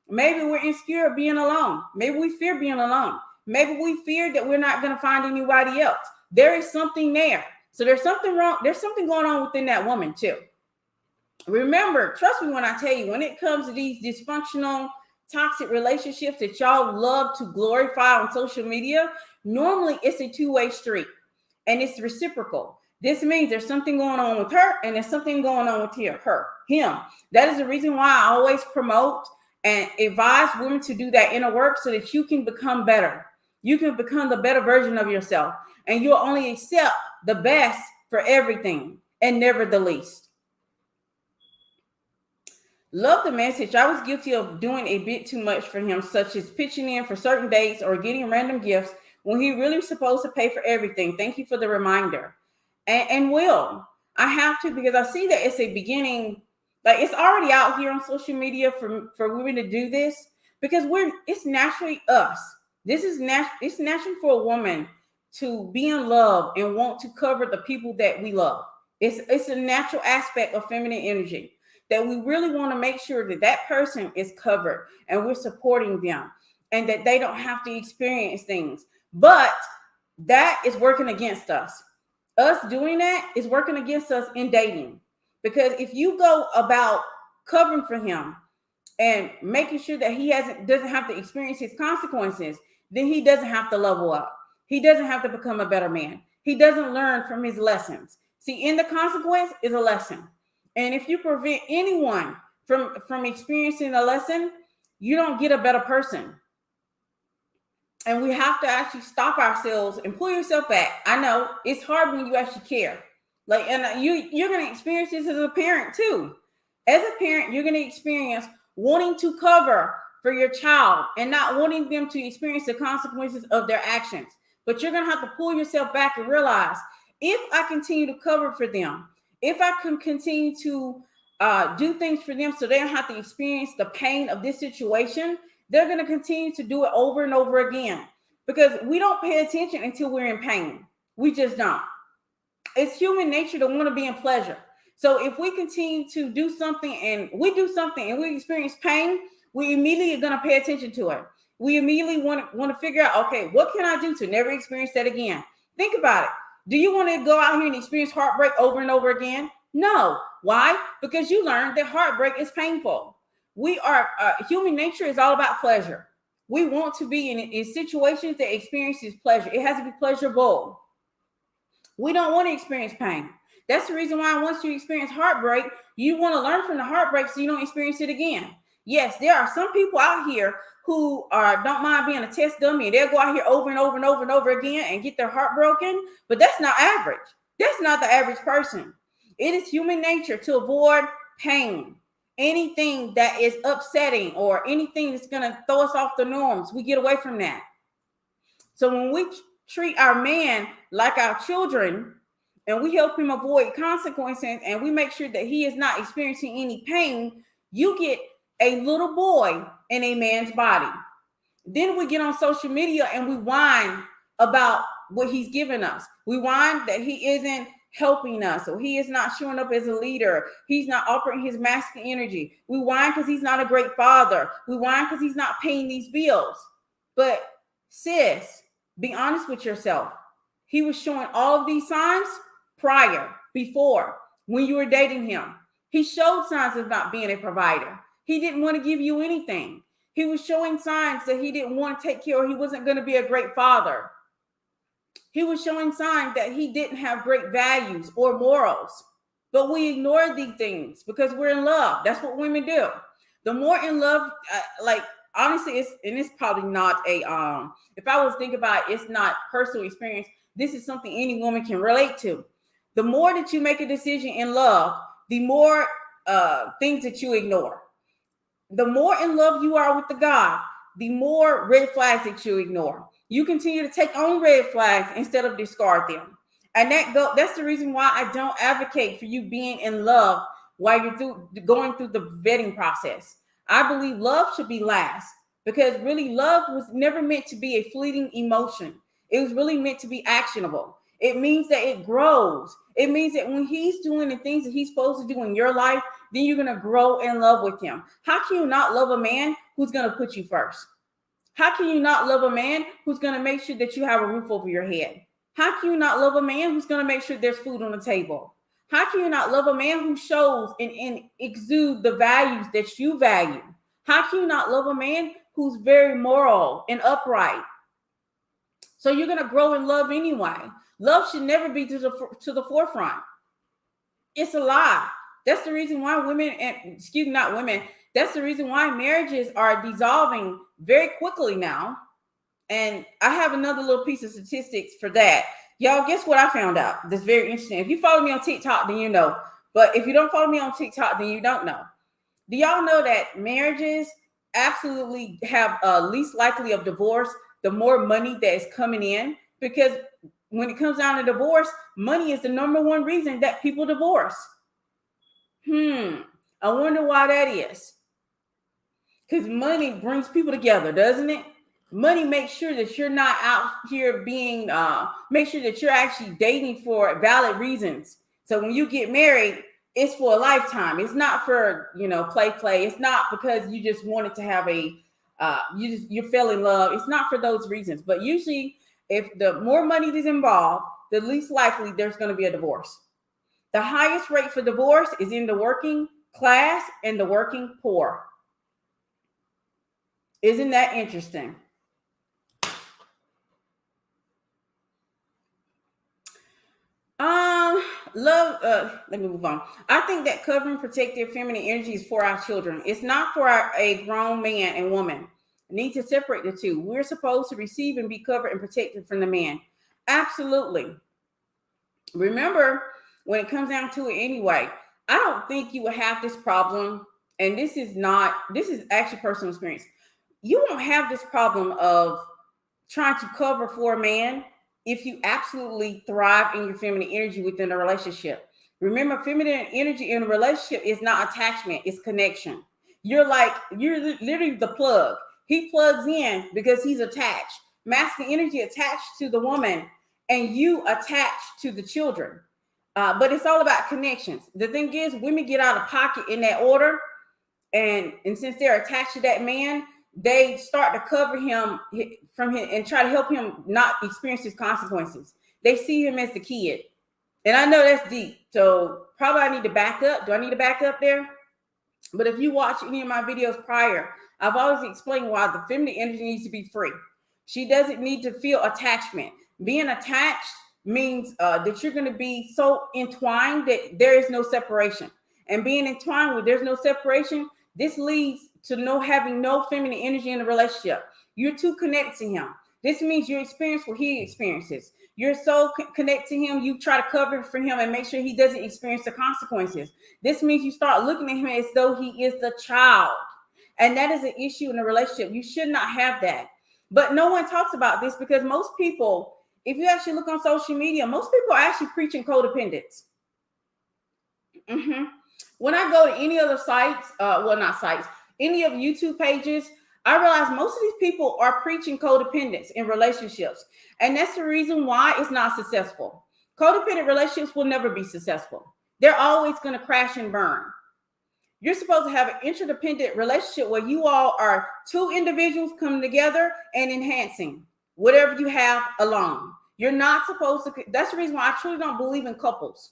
Maybe we're insecure of being alone. Maybe we fear being alone. Maybe we fear that we're not going to find anybody else. There is something there. So there's something wrong. There's something going on within that woman too. Remember, trust me when I tell you, when it comes to these dysfunctional, toxic relationships that y'all love to glorify on social media, normally it's a two-way street and it's reciprocal. This means there's something going on with her and there's something going on with him. That is the reason why I always promote and advise women to do that inner work so that you can become better. You can become the better version of yourself, and you'll only accept the best for everything and never the least. Love the message. I was guilty of doing a bit too much for him, such as pitching in for certain dates or getting random gifts when he really was supposed to pay for everything. Thank you for the reminder. And I have to, because I see that it's a beginning, like it's already out here on social media for women to do this, because it's naturally us. It's natural for a woman to be in love and want to cover the people that we love. It's a natural aspect of feminine energy that we really want to make sure that that person is covered and we're supporting them and that they don't have to experience things. But that is working against us. Us doing that is working against us in dating. Because if you go about covering for him and making sure that he doesn't have to experience his consequences, then he doesn't have to level up. He doesn't have to become a better man. He doesn't learn from his lessons. See, in the consequence is a lesson. And if you prevent anyone from experiencing a lesson, you don't get a better person. And we have to actually stop ourselves and pull yourself back. I know it's hard when you actually care. Like, and you're going to experience this as a parent too. As a parent, you're going to experience wanting to cover for your child and not wanting them to experience the consequences of their actions. But you're going to have to pull yourself back and realize, if I continue to cover for them, if I can continue to do things for them so they don't have to experience the pain of this situation, they're going to continue to do it over and over again, because we don't pay attention until we're in pain. We just don't. It's human nature to want to be in pleasure. So if we continue to do something and we experience pain, we immediately are going to pay attention to it. We immediately want to figure out, okay, what can I do to never experience that again? Think about it. Do you want to go out here and experience heartbreak over and over again? No. Why? Because you learned that heartbreak is painful. Human nature is all about pleasure. We want to be in situations that experiences pleasure. It has to be pleasurable. We don't want to experience pain. That's the reason why once you experience heartbreak, you want to learn from the heartbreak so you don't experience it again. Yes, there are some people out here who don't mind being a test dummy, and they'll go out here over and over and over and over again and get their heart broken, but that's not average. That's not the average person. It is human nature to avoid pain. Anything that is upsetting or anything that's going to throw us off the norms, we get away from that. So when we treat our man like our children and we help him avoid consequences and we make sure that he is not experiencing any pain, you get a little boy in a man's body. Then we get on social media and we whine about what he's given us. We whine that he isn't helping us, or he is not showing up as a leader. He's not offering his masculine energy. We whine because he's not a great father. We whine because he's not paying these bills. But sis, be honest with yourself. He was showing all of these signs before, when you were dating him. He showed signs of not being a provider. He didn't want to give you anything. He was showing signs that he didn't want to take care, or he wasn't going to be a great father. He was showing signs that he didn't have great values or morals. But we ignore these things because we're in love. That's what women do. The more in love, honestly, it's probably not if I was thinking about it, it's not personal experience. This is something any woman can relate to. The more that you make a decision in love, the more things that you ignore. The more in love you are with the God, the more red flags that you ignore. You continue to take on red flags instead of discard them. And that's the reason why I don't advocate for you being in love while you're going through the vetting process. I believe love should be last, because really love was never meant to be a fleeting emotion. It was really meant to be actionable. It means that it grows. It means that when he's doing the things that he's supposed to do in your life, then you're going to grow in love with him. How can you not love a man who's going to put you first? How can you not love a man who's going to make sure that you have a roof over your head? How can you not love a man who's going to make sure there's food on the table? How can you not love a man who shows and exudes the values that you value? How can you not love a man who's very moral and upright? So you're going to grow in love anyway. Love should never be to the forefront. It's a lie. That's the reason why that's the reason why marriages are dissolving very quickly now. And I have another little piece of statistics for that. Y'all, guess what I found out? That's very interesting. If you follow me on TikTok, then you know. But if you don't follow me on TikTok, then you don't know. Do y'all know that marriages absolutely have least likely of divorce the more money that is coming in? Because when it comes down to divorce, money is the number one reason that people divorce. I wonder why that is. Because money brings people together, doesn't it? Money makes sure that you're not out here being, make sure that you're actually dating for valid reasons. So when you get married, it's for a lifetime. It's not for, play. It's not because you just wanted to have you fell in love. It's not for those reasons. But usually, if the more money is involved, the least likely there's going to be a divorce. The highest rate for divorce is in the working class and the working poor. Isn't that interesting? Let me move on. I think that covering protective feminine energy is for our children. It's not for a grown man and woman. Need to separate the two. We're supposed to receive and be covered and protected from the man. Absolutely. Remember, when it comes down to it anyway, I don't think you will have this problem. And this is actually personal experience. You won't have this problem of trying to cover for a man if you absolutely thrive in your feminine energy within a relationship. Remember, feminine energy in a relationship is not attachment, it's connection. You're literally the plug. He plugs in because he's attached. Masculine energy attached to the woman, and you attached to the children. But it's all about connections. The thing is, women get out of pocket in that order. And since they're attached to that man, they start to cover him from him and try to help him not experience his consequences. They see him as the kid. And I know that's deep. So probably I need to back up. Do I need to back up there? But if you watch any of my videos prior, I've always explained why the feminine energy needs to be free. She doesn't need to feel attachment. Being attached means that you're going to be so entwined that there is no separation. And being entwined where there's no separation, this leads to having no feminine energy in the relationship. You're too connected to him. This means you experience what he experiences. You're so connected to him, you try to cover for him and make sure he doesn't experience the consequences. This means you start looking at him as though he is the child. And that is an issue in a relationship. You should not have that. But no one talks about this because most people, if you actually look on social media, most people are actually preaching codependence. When I go to any other sites, any of YouTube pages, I realize most of these people are preaching codependence in relationships. And that's the reason why it's not successful. Codependent relationships will never be successful. They're always going to crash and burn. You're supposed to have an interdependent relationship where you all are two individuals coming together and enhancing whatever you have alone. You're not supposed to. That's the reason why I truly don't believe in couples.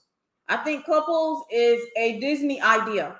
I think couples is a Disney idea.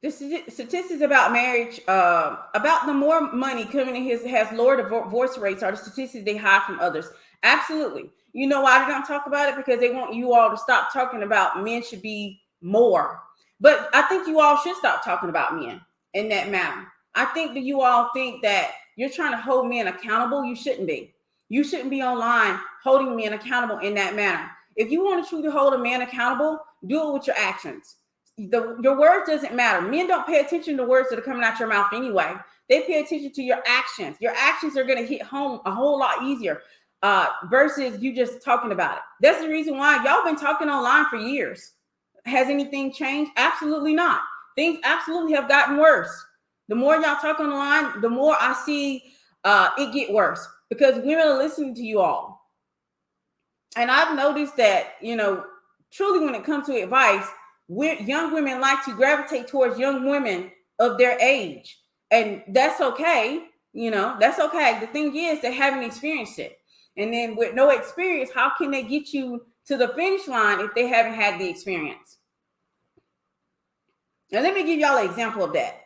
The statistics about marriage, about the more money coming in has lower divorce rates, are the statistics they hide from others. Absolutely. You know why they don't talk about it? Because they want you all to stop talking about men should be more. But I think you all should stop talking about men in that manner. I think that you all think that you're trying to hold men accountable. You shouldn't be. You shouldn't be online holding men accountable in that manner. If you want to truly hold a man accountable, do it with your actions. Your words doesn't matter. Men don't pay attention to words that are coming out your mouth anyway. They pay attention to your actions. Your actions are going to hit home a whole lot easier versus you just talking about it. That's the reason why y'all been talking online for years. Has anything changed? Absolutely not. Things absolutely have gotten worse. The more y'all talk online, the more I see it get worse because women are listening to you all. And I've noticed that, truly when it comes to advice, young women like to gravitate towards young women of their age. And that's okay. That's okay. The thing is, they haven't experienced it. And then with no experience, how can they get you to the finish line if they haven't had the experience? Now, let me give y'all an example of that.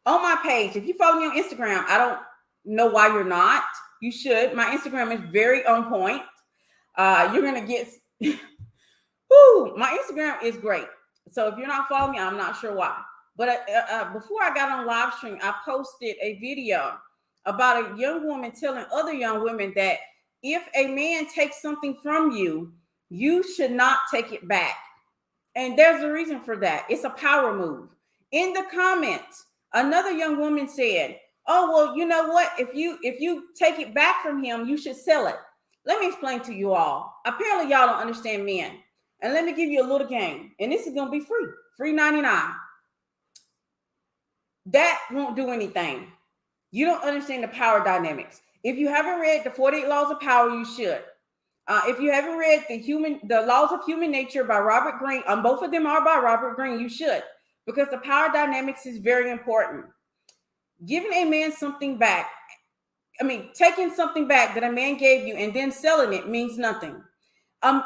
On my page, if you follow me on Instagram, I don't know why you're not. You should. My Instagram is very on point. You're going to get... my Instagram is great. So if you're not following me, I'm not sure why. But before I got on live stream, I posted a video about a young woman telling other young women that if a man takes something from you, you should not take it back. And there's a reason for that. It's a power move. In the comments, another young woman said, oh, well, you know what? If you take it back from him, you should sell it. Let me explain to you all. Apparently, y'all don't understand men. And let me give you a little game. And this is going to be free 99. That won't do anything. You don't understand the power dynamics. If you haven't read the 48 Laws of Power, you should. If you haven't read the Laws of Human Nature by Robert Greene, both of them are by Robert Greene, you should. Because the power dynamics is very important. Giving a man something back, taking something back that a man gave you and then selling it means nothing.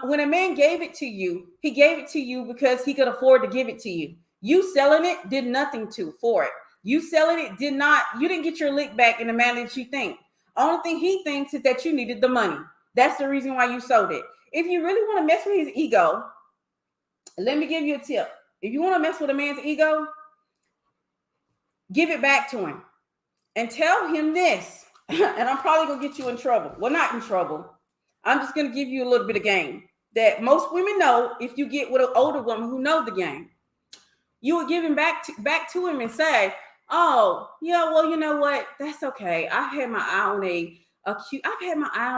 When a man gave it to you, he gave it to you because he could afford to give it to you. You selling it did nothing for it. You selling it you didn't get your lick back in the manner that you think. Only thing he thinks is that you needed the money. That's the reason why you sold it. If you really want to mess with his ego, let me give you a tip. If you want to mess with a man's ego, give it back to him and tell him this. And I'm probably going to get you in trouble. Well, not in trouble. I'm just going to give you a little bit of game that most women know. If you get with an older woman who knows the game, you would give him back to him and say, oh, yeah, well, you know what? That's okay. I've had my eye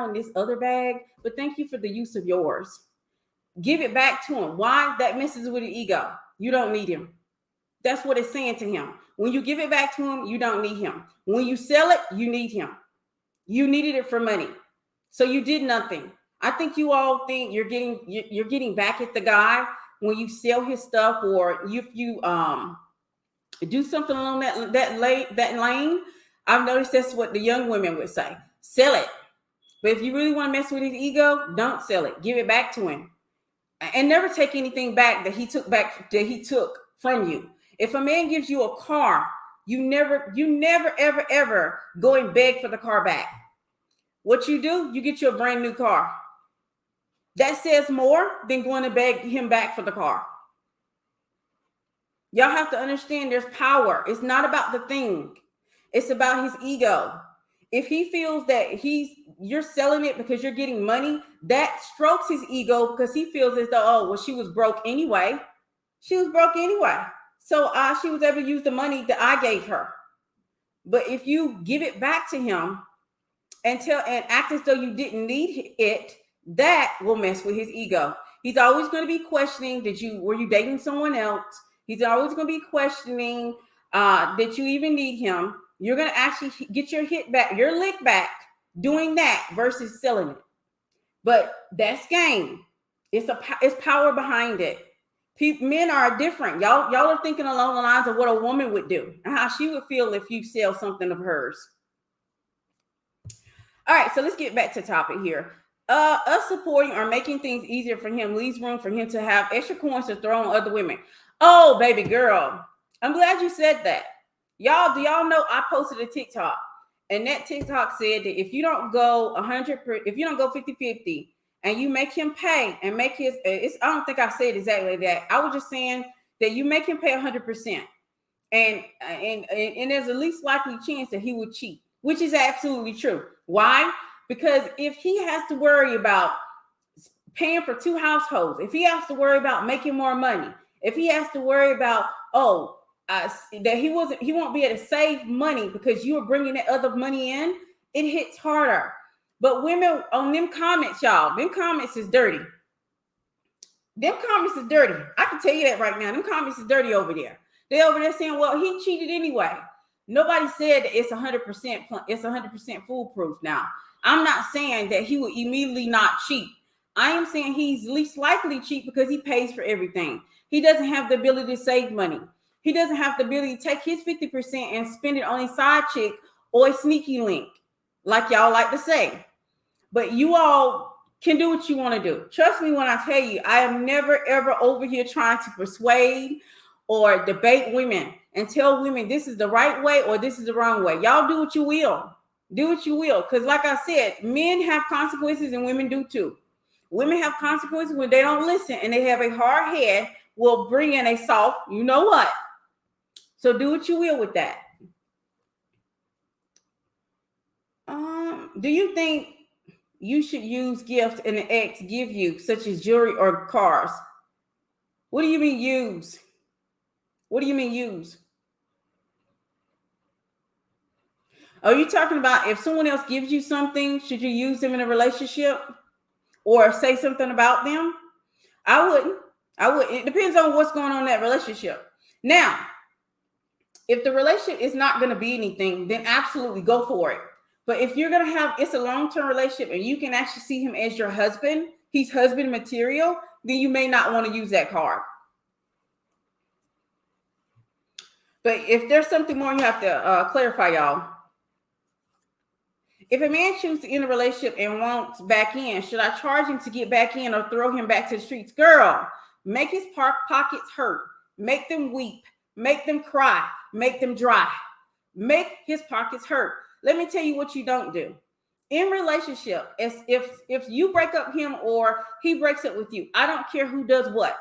on this other bag, but thank you for the use of yours. Give it back to him. Why? That messes with his ego. You don't need him. That's what it's saying to him. When you give it back to him, you don't need him. When you sell it, you need him. You needed it for money. So you did nothing. I think you all think you're getting back at the guy when you sell his stuff, or if you do something along that lane. I've noticed that's what the young women would say. Sell it. But if you really want to mess with his ego, don't sell it. Give it back to him. And never take anything back that he took from you. If a man gives you a car, you never ever go and beg for the car back. What you do, you get you a brand new car. That says more than going to beg him back for the car. Y'all have to understand there's power. It's not about the thing. It's about his ego. If he feels that you're selling it because you're getting money, that strokes his ego, because he feels as though, oh, well, she was broke anyway. She was broke anyway. So she was able to use the money that I gave her. But if you give it back to him and act as though you didn't need it, that will mess with his ego. He's always going to be questioning, were you dating someone else? He's always going to be questioning that you even need him. You're going to actually get your lick back doing that versus selling it. But that's game. It's power behind it. Men are different. Y'all are thinking along the lines of what a woman would do and how she would feel if you sell something of hers. All right, so let's get back to the topic here. Us supporting or making things easier for him leaves room for him to have extra coins to throw on other women. Oh, baby girl, I'm glad you said that. Do y'all know I posted a TikTok, and that TikTok said that if you don't go 50-50 and you make him pay and make I don't think I said exactly that. I was just saying that you make him pay 100%, and there's the least likely chance that he would cheat, which is absolutely true. Why? Because if he has to worry about paying for two households, if he has to worry about making more money, if he has to worry about, that he won't be able to save money because you are bringing that other money in, it hits harder. But women on them comments, y'all, them comments is dirty. Them comments is dirty. I can tell you that right now. Them comments is dirty over there. They over there saying, well, he cheated anyway. Nobody said that it's 100% foolproof now. I'm not saying that he will immediately not cheat. I am saying he's least likely cheat because he pays for everything. He doesn't have the ability to save money. He doesn't have the ability to take his 50% and spend it on a side chick or a sneaky link, like y'all like to say. But you all can do what you want to do. Trust me when I tell you, I am never, ever over here trying to persuade or debate women and tell women this is the right way or this is the wrong way. Y'all do what you will. Do what you will. Because like I said, men have consequences and women do too. Women have consequences when they don't listen and they have a hard head, will bring in a soft, you know what? So do what you will with that. Do you think you should use gifts an ex give you, such as jewelry or cars? What do you mean use? What do you mean use? Are you talking about if someone else gives you something, should you use them in a relationship or say something about them? I wouldn't. It depends on what's going on in that relationship. Now, if the relationship is not going to be anything, then absolutely go for it. But if you're going to it's a long-term relationship and you can actually see him as your husband, he's husband material, then you may not want to use that card. But if there's something more, you have to clarify, y'all. If a man chooses to end a relationship and wants back in, should I charge him to get back in or throw him back to the streets? Girl, make his pockets hurt. Make them weep. Make them cry. Make them dry. Make his pockets hurt. Let me tell you what you don't do. In relationship, if you break up him or he breaks up with you, I don't care who does what.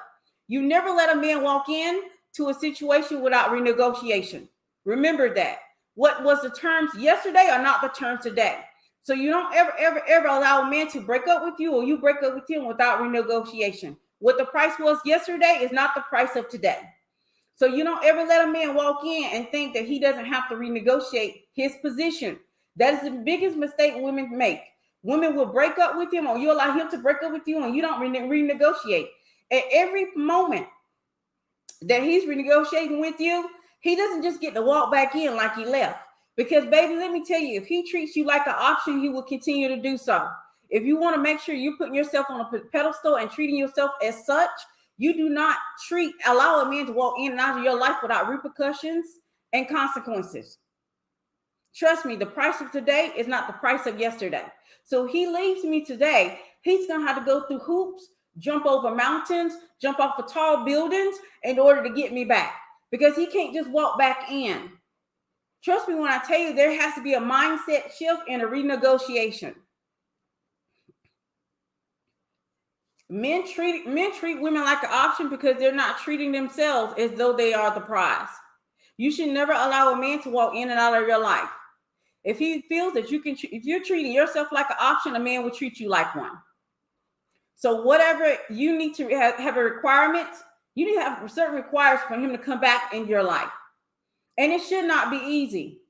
You never let a man walk in to a situation without renegotiation. Remember that. What was the terms yesterday are not the terms today. So you don't ever allow a man to break up with you or you break up with him without renegotiation. What the price was yesterday is not the price of today. So you don't ever let a man walk in and think that he doesn't have to renegotiate his position. That is the biggest mistake women make. Women will break up with him or you allow him to break up with you and you don't renegotiate. At every moment that he's renegotiating with you, he doesn't just get to walk back in like he left. Because, baby, let me tell you, if he treats you like an option, he will continue to do so. If you want to make sure you're putting yourself on a pedestal and treating yourself as such, you do not allow a man to walk in and out of your life without repercussions and consequences. Trust me, the price of today is not the price of yesterday. So he leaves me today, he's going to have to go through hoops, jump over mountains, jump off of tall buildings in order to get me back. Because he can't just walk back in. Trust me when I tell you, there has to be a mindset shift and a renegotiation. Men treat women like an option because they're not treating themselves as though they are the prize. You should never allow a man to walk in and out of your life. If he feels that if you're treating yourself like an option, a man will treat you like one. So whatever you need to have a requirement, you need to have certain requirements for him to come back in your life. And it should not be easy.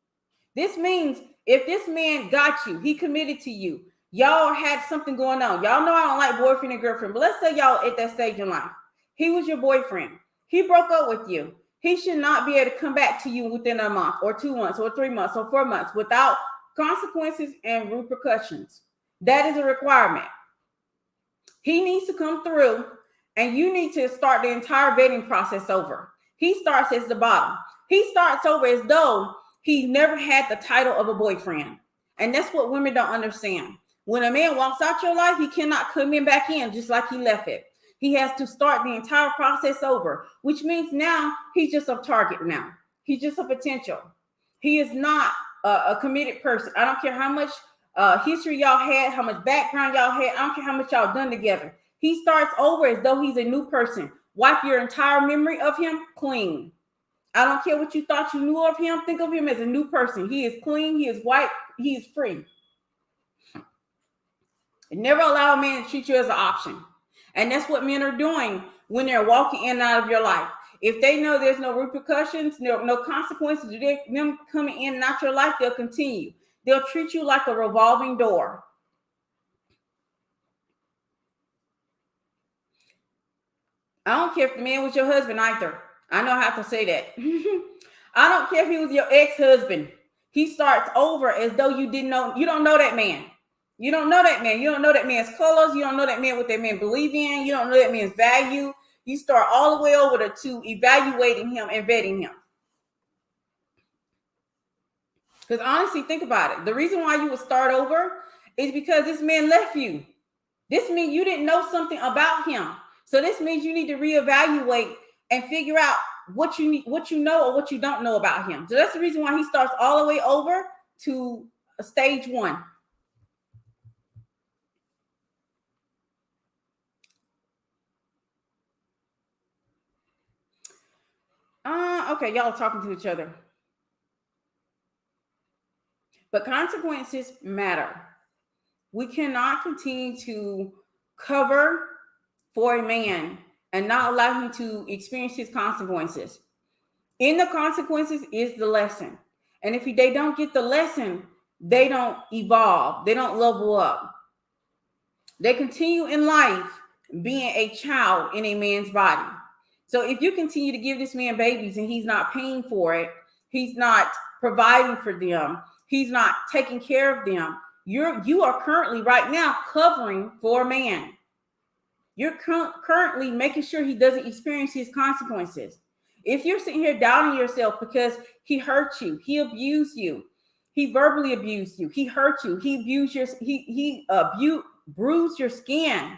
This means if this man got you, he committed to you, y'all had something going on. Y'all know I don't like boyfriend and girlfriend, but let's say y'all at that stage in life. He was your boyfriend. He broke up with you. He should not be able to come back to you within a month or 2 months or 3 months or 4 months without consequences and repercussions. That is a requirement. He needs to come through and you need to start the entire vetting process over. He starts at the bottom. He starts over as though he never had the title of a boyfriend. And that's what women don't understand. When a man walks out your life, he cannot come back in just like he left it. He has to start the entire process over, which means now he's just a target now. He's just a potential. He is not a committed person. I don't care how much history y'all had, how much background y'all had. I don't care how much y'all done together. He starts over as though he's a new person. Wipe your entire memory of him clean. I don't care what you thought you knew of him. Think of him as a new person. He is clean. He is white. He is free. Never allow a man to treat you as an option. And that's what men are doing when they're walking in and out of your life. If they know there's no repercussions, no consequences to them coming in and out your life, they'll continue. They'll treat you like a revolving door. I don't care if the man was your husband either. I know how to say that. I don't care if he was your ex-husband. He starts over as though you don't know that man. You don't know that man. You don't know that man's colors. You don't know that man, what that man believe in. You don't know that man's value. You start all the way over to evaluating him and vetting him. Because honestly, think about it. The reason why you would start over is because this man left you. This means you didn't know something about him. So this means you need to reevaluate and figure out what you know or what you don't know about him. So that's the reason why he starts all the way over to stage one. Okay, y'all are talking to each other. But consequences matter. We cannot continue to cover for a man and not allow him to experience his consequences. In the consequences is the lesson. And if they don't get the lesson, they don't evolve. They don't level up. They continue in life being a child in a man's body. So if you continue to give this man babies and he's not paying for it, he's not providing for them, he's not taking care of them, you are currently right now covering for a man. You're currently making sure he doesn't experience his consequences. If you're sitting here doubting yourself because he hurt you, he abused you, he verbally abused you, he hurt you, he bruised your skin,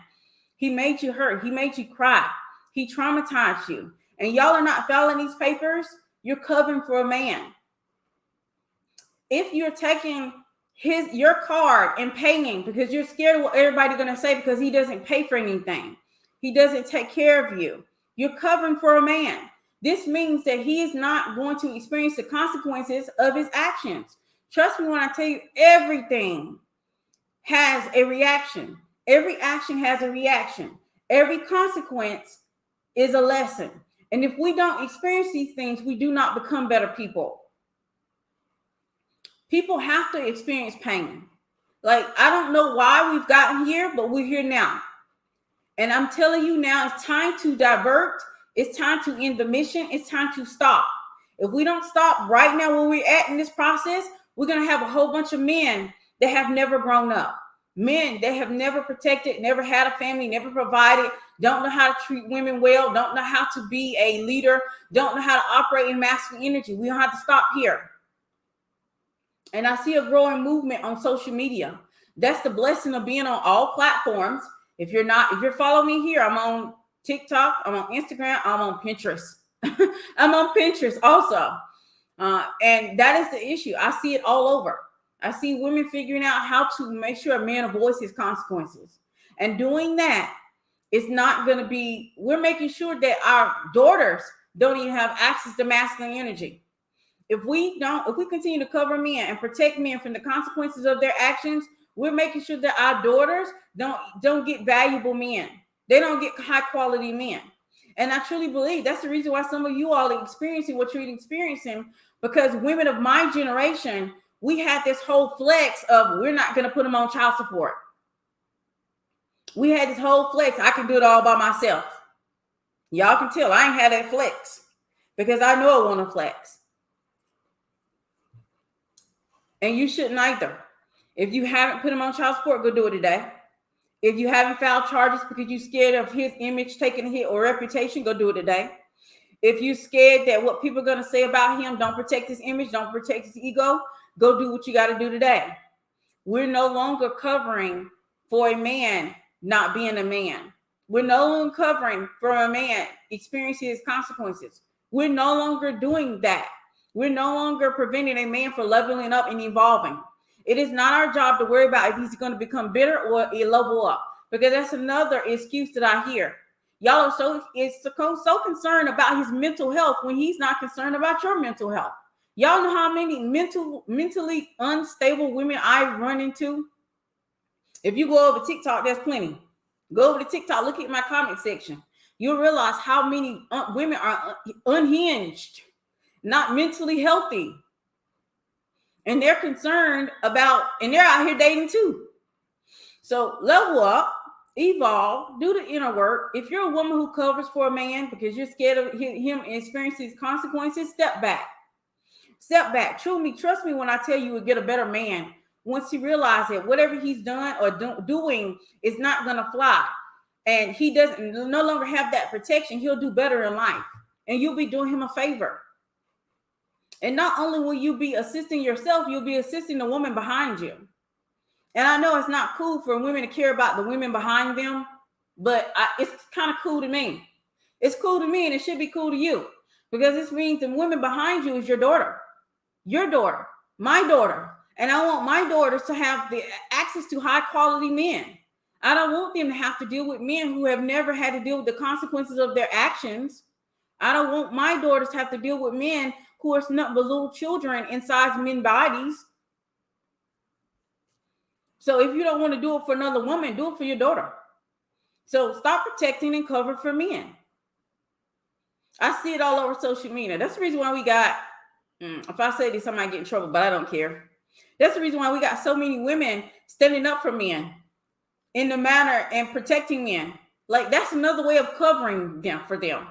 he made you hurt, he made you cry, he traumatized you, and y'all are not filing these papers, you're covering for a man. If you're taking your card and paying because you're scared of what everybody's going to say because he doesn't pay for anything. He doesn't take care of you. You're covering for a man. This means that he is not going to experience the consequences of his actions. Trust me when I tell you, everything has a reaction. Every action has a reaction. Every consequence is a lesson. And if we don't experience these things, we do not become better people. People have to experience pain. Like, I don't know why we've gotten here, but we're here now. And I'm telling you now, it's time to divert. It's time to end the mission. It's time to stop. If we don't stop right now where we're at in this process, we're going to have a whole bunch of men that have never grown up. Men that have never protected, never had a family, never provided, don't know how to treat women well, don't know how to be a leader, don't know how to operate in masculine energy. We don't have to stop here. And I see a growing movement on social media. That's the blessing of being on all platforms. If you're following me here, I'm on TikTok, I'm on Instagram, I'm on Pinterest. I'm on Pinterest also. And that is the issue. I see it all over. I see women figuring out how to make sure a man avoids his consequences. And doing that is not going to be, we're making sure that our daughters don't even have access to masculine energy. If we continue to cover men and protect men from the consequences of their actions, we're making sure that our daughters don't get valuable men. They don't get high quality men. And I truly believe that's the reason why some of you all are experiencing what you're experiencing, because women of my generation, we had this whole flex of we're not going to put them on child support. We had this whole flex. I can do it all by myself. Y'all can tell I ain't had that flex because I know I want to flex. And you shouldn't either. If you haven't put him on child support, go do it today. If you haven't filed charges because you're scared of his image taking a hit or reputation, go do it today. If you're scared that what people are going to say about him, don't protect his image, don't protect his ego, go do what you got to do today. We're no longer covering for a man not being a man. We're no longer covering for a man experiencing his consequences. We're no longer doing that. We're no longer preventing a man from leveling up and evolving. It is not our job to worry about if he's going to become bitter or a level up, because that's another excuse that I hear. Y'all are so concerned about his mental health when he's not concerned about your mental health. Y'all know how many mentally unstable women I run into? If you go over TikTok, there's plenty. Go over to TikTok, look at my comment section. You'll realize how many women are unhinged, not mentally healthy. And they're concerned about, and they're out here dating too. So level up, evolve, do the inner work. If you're a woman who covers for a man because you're scared of him experiencing consequences, step back. Step back. Trust me when I tell you, will get a better man once he realizes that whatever he's done or doing is not going to fly. And he doesn't no longer have that protection. He'll do better in life. And you'll be doing him a favor. And not only will you be assisting yourself, you'll be assisting the woman behind you. And I know it's not cool for women to care about the women behind them, but it's kind of cool to me. It's cool to me, and it should be cool to you, because this means the women behind you is your daughter, my daughter. And I want my daughters to have the access to high quality men. I don't want them to have to deal with men who have never had to deal with the consequences of their actions. I don't want my daughters to have to deal with men who are nothing but little children inside men's bodies. So if you don't want to do it for another woman, do it for your daughter. So stop protecting and cover for men. I see it all over social media. That's the reason why we got, if I say this, I might get in trouble, but I don't care. That's the reason why we got so many women standing up for men in the manner and protecting men. Like, that's another way of covering them for them.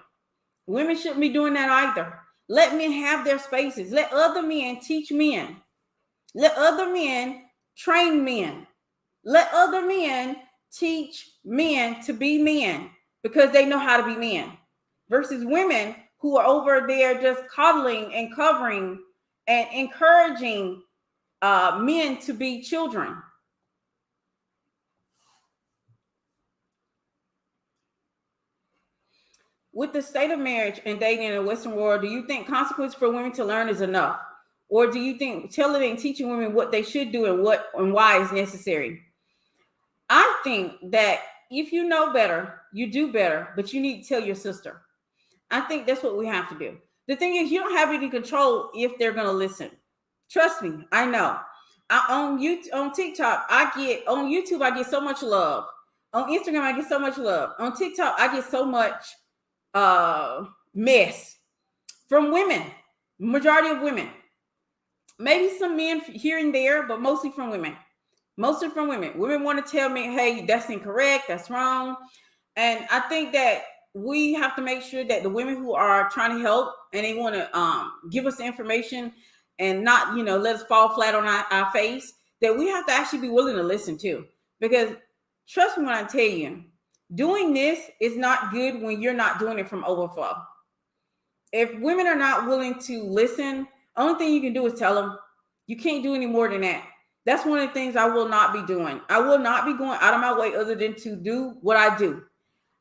Women shouldn't be doing that either. Let men have their spaces. Let other men teach men. Let other men train men. Let other men teach men to be men because they know how to be men, versus women who are over there just coddling and covering and encouraging men to be children. With the state of marriage and dating in the Western world, do you think consequence for women to learn is enough? Or do you think telling and teaching women what they should do and what and why is necessary? I think that if you know better, you do better, but you need to tell your sister. I think that's what we have to do. The thing is, you don't have any control if they're going to listen. Trust me, I know. On TikTok, on YouTube, I get so much love. On Instagram, I get so much love. On TikTok, I get so much mess from women. Majority of women. Maybe some men here and there, but mostly from women. Mostly from women. Women want to tell me, hey, that's incorrect, that's wrong. And I think that we have to make sure that the women who are trying to help and they want to give us the information and not, let us fall flat on our face, that we have to actually be willing to listen to. Because trust me when I tell you, doing this is not good when you're not doing it from overflow. If women are not willing to listen, only thing you can do is tell them. You can't do any more than that. That's one of the things I will not be doing. I will not be going out of my way other than to do what I do.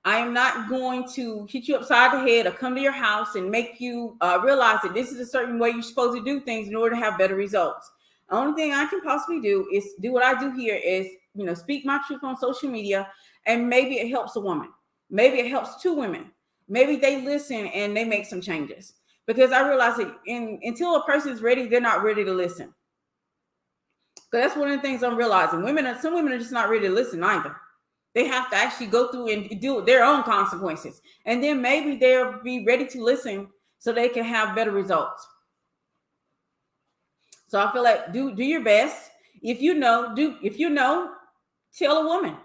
I am not going to hit you upside the head or come to your house and make you realize that this is a certain way you're supposed to do things in order to have better results. The only thing I can possibly do is do what I do here is, speak my truth on social media, and maybe it helps a woman. Maybe it helps two women. Maybe they listen and they make some changes. Because I realize that until a person is ready, they're not ready to listen. Because that's one of the things I'm realizing. Some women are just not ready to listen either. They have to actually go through and deal with their own consequences. And then maybe they'll be ready to listen so they can have better results. So I feel like do your best. If you know, tell a woman.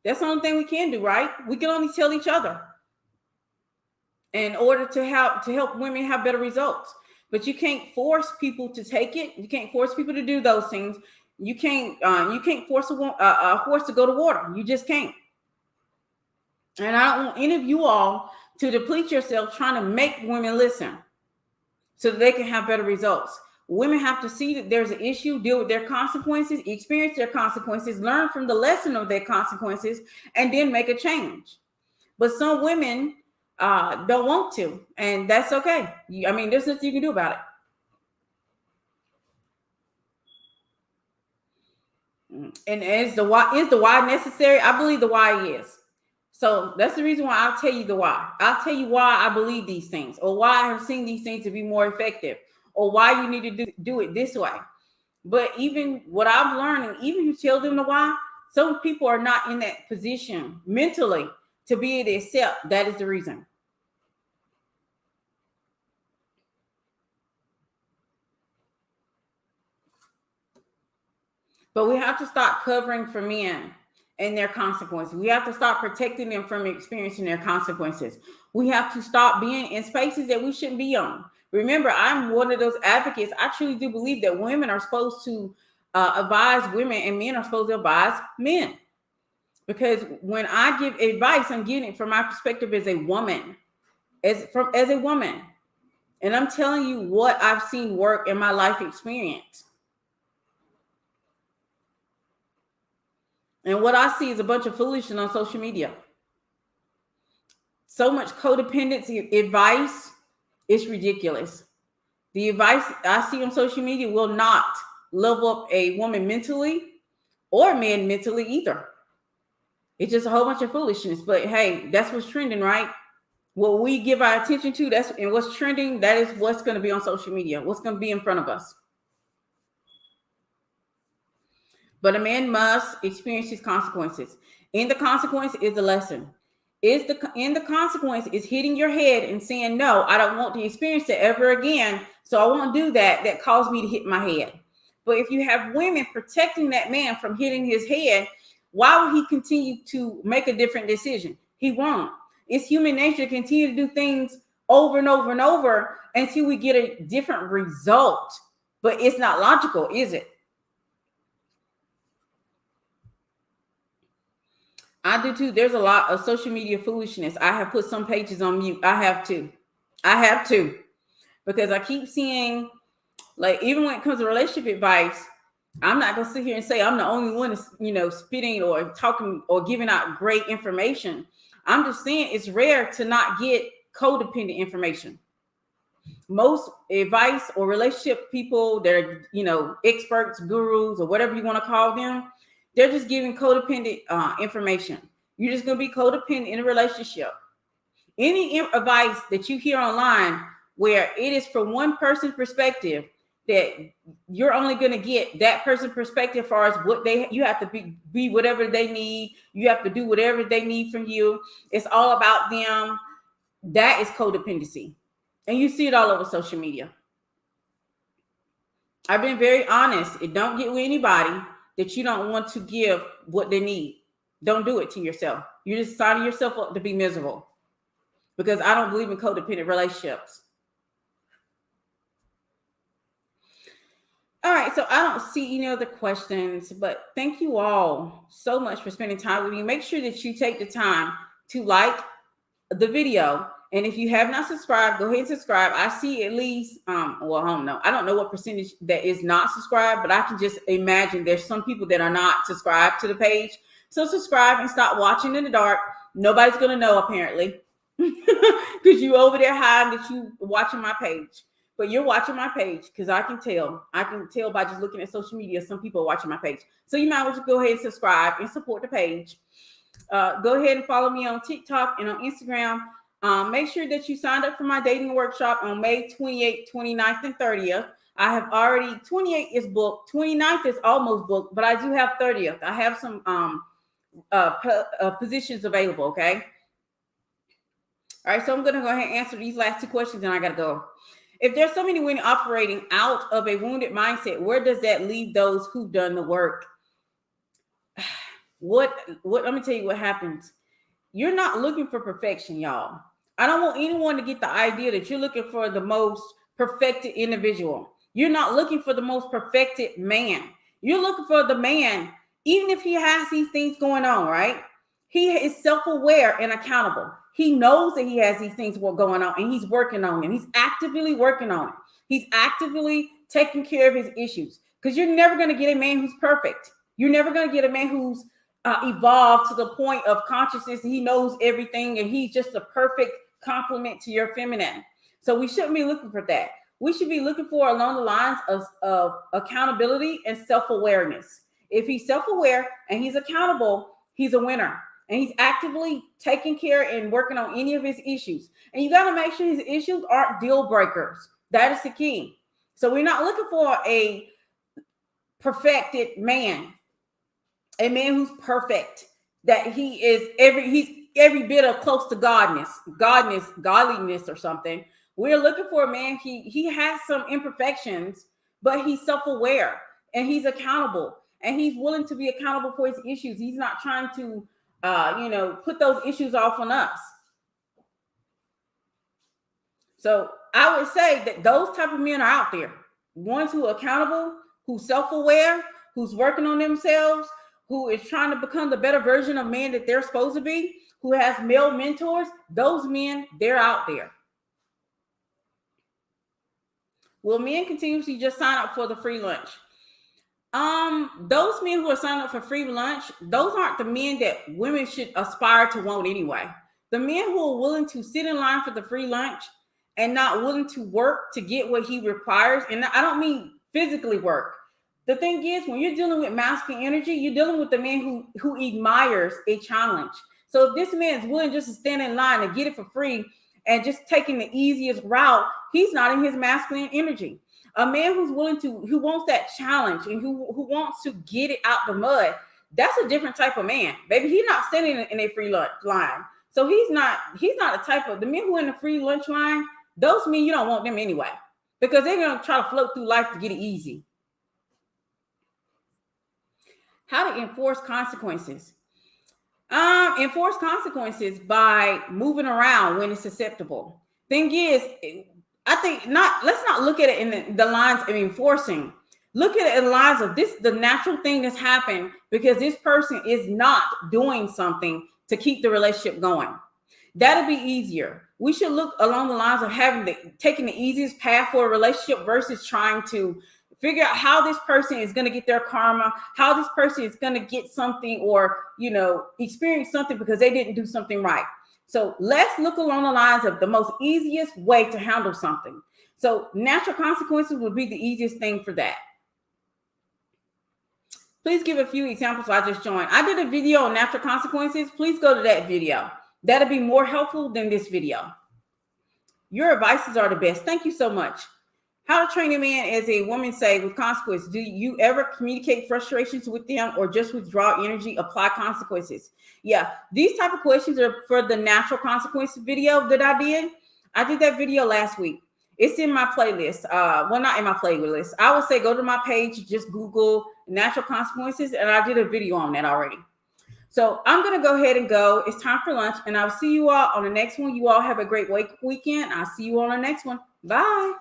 That's the only thing we can do, right? We can only tell each other in order to help women have better results. But you can't force people to take it. You can't force people to do those things. You can't force a horse to go to water. You just can't. And I don't want any of you all to deplete yourself trying to make women listen so that they can have better results. Women have to see that there's an issue, deal with their consequences, experience their consequences, learn from the lesson of their consequences, and then make a change. But some women don't want to, and that's okay. There's nothing you can do about it. And is the why necessary? I believe the why is. So that's the reason why I'll tell you the why. I'll tell you why I believe these things, or why I have seen these things to be more effective, or why you need to do it this way. But even what I've learned, and even you tell them the why, some people are not in that position mentally to be able to accept that is the reason. But we have to stop covering for men and their consequences. We have to stop protecting them from experiencing their consequences. We have to stop being in spaces that we shouldn't be on. Remember, I'm one of those advocates. I truly do believe that women are supposed to advise women and men are supposed to advise men. Because when I give advice, I'm getting it from my perspective as a woman, as a woman. And I'm telling you what I've seen work in my life experience. And what I see is a bunch of foolishness on social media. So much codependency advice, it's ridiculous. The advice I see on social media will not level up a woman mentally or man mentally either. It's just a whole bunch of foolishness. But hey, that's what's trending, right? What we give our attention to, and what's trending, that is what's going to be on social media, what's going to be in front of us. But a man must experience his consequences. In the consequence is the lesson. In the consequence is hitting your head and saying, no, I don't want to experience it ever again. So I won't do that. That caused me to hit my head. But if you have women protecting that man from hitting his head, why would he continue to make a different decision? He won't. It's human nature to continue to do things over and over and over until we get a different result. But it's not logical, is it? I do too. There's a lot of social media foolishness. I have put some pages on mute. I have to. Because I keep seeing, like, even when it comes to relationship advice, I'm not going to sit here and say I'm the only one, spitting or talking or giving out great information. I'm just saying it's rare to not get codependent information. most advice or relationship people, they're, experts, gurus, or whatever you want to call them, they're just giving codependent information. You're just going to be codependent in a relationship. Any advice that you hear online where it is from one person's perspective, that you're only going to get that person's perspective as far as what you have to be whatever they need. You have to do whatever they need from you. It's all about them. That is codependency. And you see it all over social media. I've been very honest. It don't get with anybody that you don't want to give what they need. Don't do it to yourself. You're just signing yourself up to be miserable, because I don't believe in codependent relationships. All right, so I don't see any other questions, but thank you all so much for spending time with me. Make sure that you take the time to like the video. And if you have not subscribed, go ahead and subscribe. I see at least, I don't know. I don't know what percentage that is not subscribed, but I can just imagine there's some people that are not subscribed to the page. So subscribe and stop watching in the dark. Nobody's going to know, apparently, because you over there hiding that you watching my page. But you're watching my page because I can tell. I can tell by just looking at social media, some people are watching my page. So you might as well go ahead and subscribe and support the page. Go ahead and follow me on TikTok and on Instagram. Make sure that you signed up for my dating workshop on May 28th, 29th, and 30th. I have already, 28th is booked. 29th is almost booked, but I do have 30th. I have some positions available, okay? All right, so I'm going to go ahead and answer these last two questions, and I got to go. If there's so many women operating out of a wounded mindset, where does that leave those who've done the work? What? Let me tell you what happens. You're not looking for perfection, y'all. I don't want anyone to get the idea that you're looking for the most perfected individual. You're not looking for the most perfected man. You're looking for the man, even if he has these things going on, right? He is self-aware and accountable. He knows that he has these things going on, and he's working on them. He's actively working on it. He's actively taking care of his issues, because you're never going to get a man who's perfect. You're never going to get a man who's evolved to the point of consciousness. He knows everything, and he's just a perfect complement to your feminine. So we shouldn't be looking for that. We should be looking for along the lines of accountability and self-awareness. If he's self-aware and he's accountable, he's a winner. And he's actively taking care and working on any of his issues. And you got to make sure his issues aren't deal breakers. That is the key. So we're not looking for a perfected man, a man who's perfect, that he's every bit of close to godliness or something. We're looking for a man, he has some imperfections, but he's self-aware and he's accountable, and he's willing to be accountable for his issues. He's not trying to put those issues off on us. So I would say that those type of men are out there. Ones who are accountable, who's self-aware, who's working on themselves, who is trying to become the better version of man that they're supposed to be, who has male mentors. Those men, they're out there. Will men continuously just sign up for the free lunch? Those men who are signing up for free lunch, those aren't the men that women should aspire to want anyway. The men who are willing to sit in line for the free lunch and not willing to work to get what he requires, and I don't mean physically work. The thing is, when you're dealing with masculine energy, you're dealing with the man who admires a challenge. So if this man is willing just to stand in line and get it for free and just taking the easiest route, he's not in his masculine energy. A man who wants that challenge and who wants to get it out the mud, that's a different type of man. Baby, he's not standing in a free lunch line. So he's not a type of, the men who are in the free lunch line, those men, you don't want them anyway, because they're going to try to float through life to get it easy. How to enforce consequences? Enforce consequences by moving around when it's acceptable. Thing is, I think let's not look at it in the lines of enforcing. Look at it in the lines of this, the natural thing that's happened because this person is not doing something to keep the relationship going. That'll be easier. We should look along the lines of taking the easiest path for a relationship versus trying to figure out how this person is going to get their karma, how this person is going to get something or, experience something because they didn't do something right. So let's look along the lines of the most easiest way to handle something. So natural consequences would be the easiest thing for that. Please give a few examples. I just joined. I did a video on natural consequences. Please go to that video. That'll be more helpful than this video. Your advices are the best. Thank you so much. How to train a man as a woman say with consequences. Do you ever communicate frustrations with them or just withdraw energy, apply consequences? Yeah, these type of questions are for the natural consequences video that I did. I did that video last week. It's in my playlist. Well, not in my playlist. I would say go to my page, just Google natural consequences, and I did a video on that already. So I'm going to go ahead and go. It's time for lunch, and I'll see you all on the next one. You all have a great weekend. I'll see you on the next one. Bye.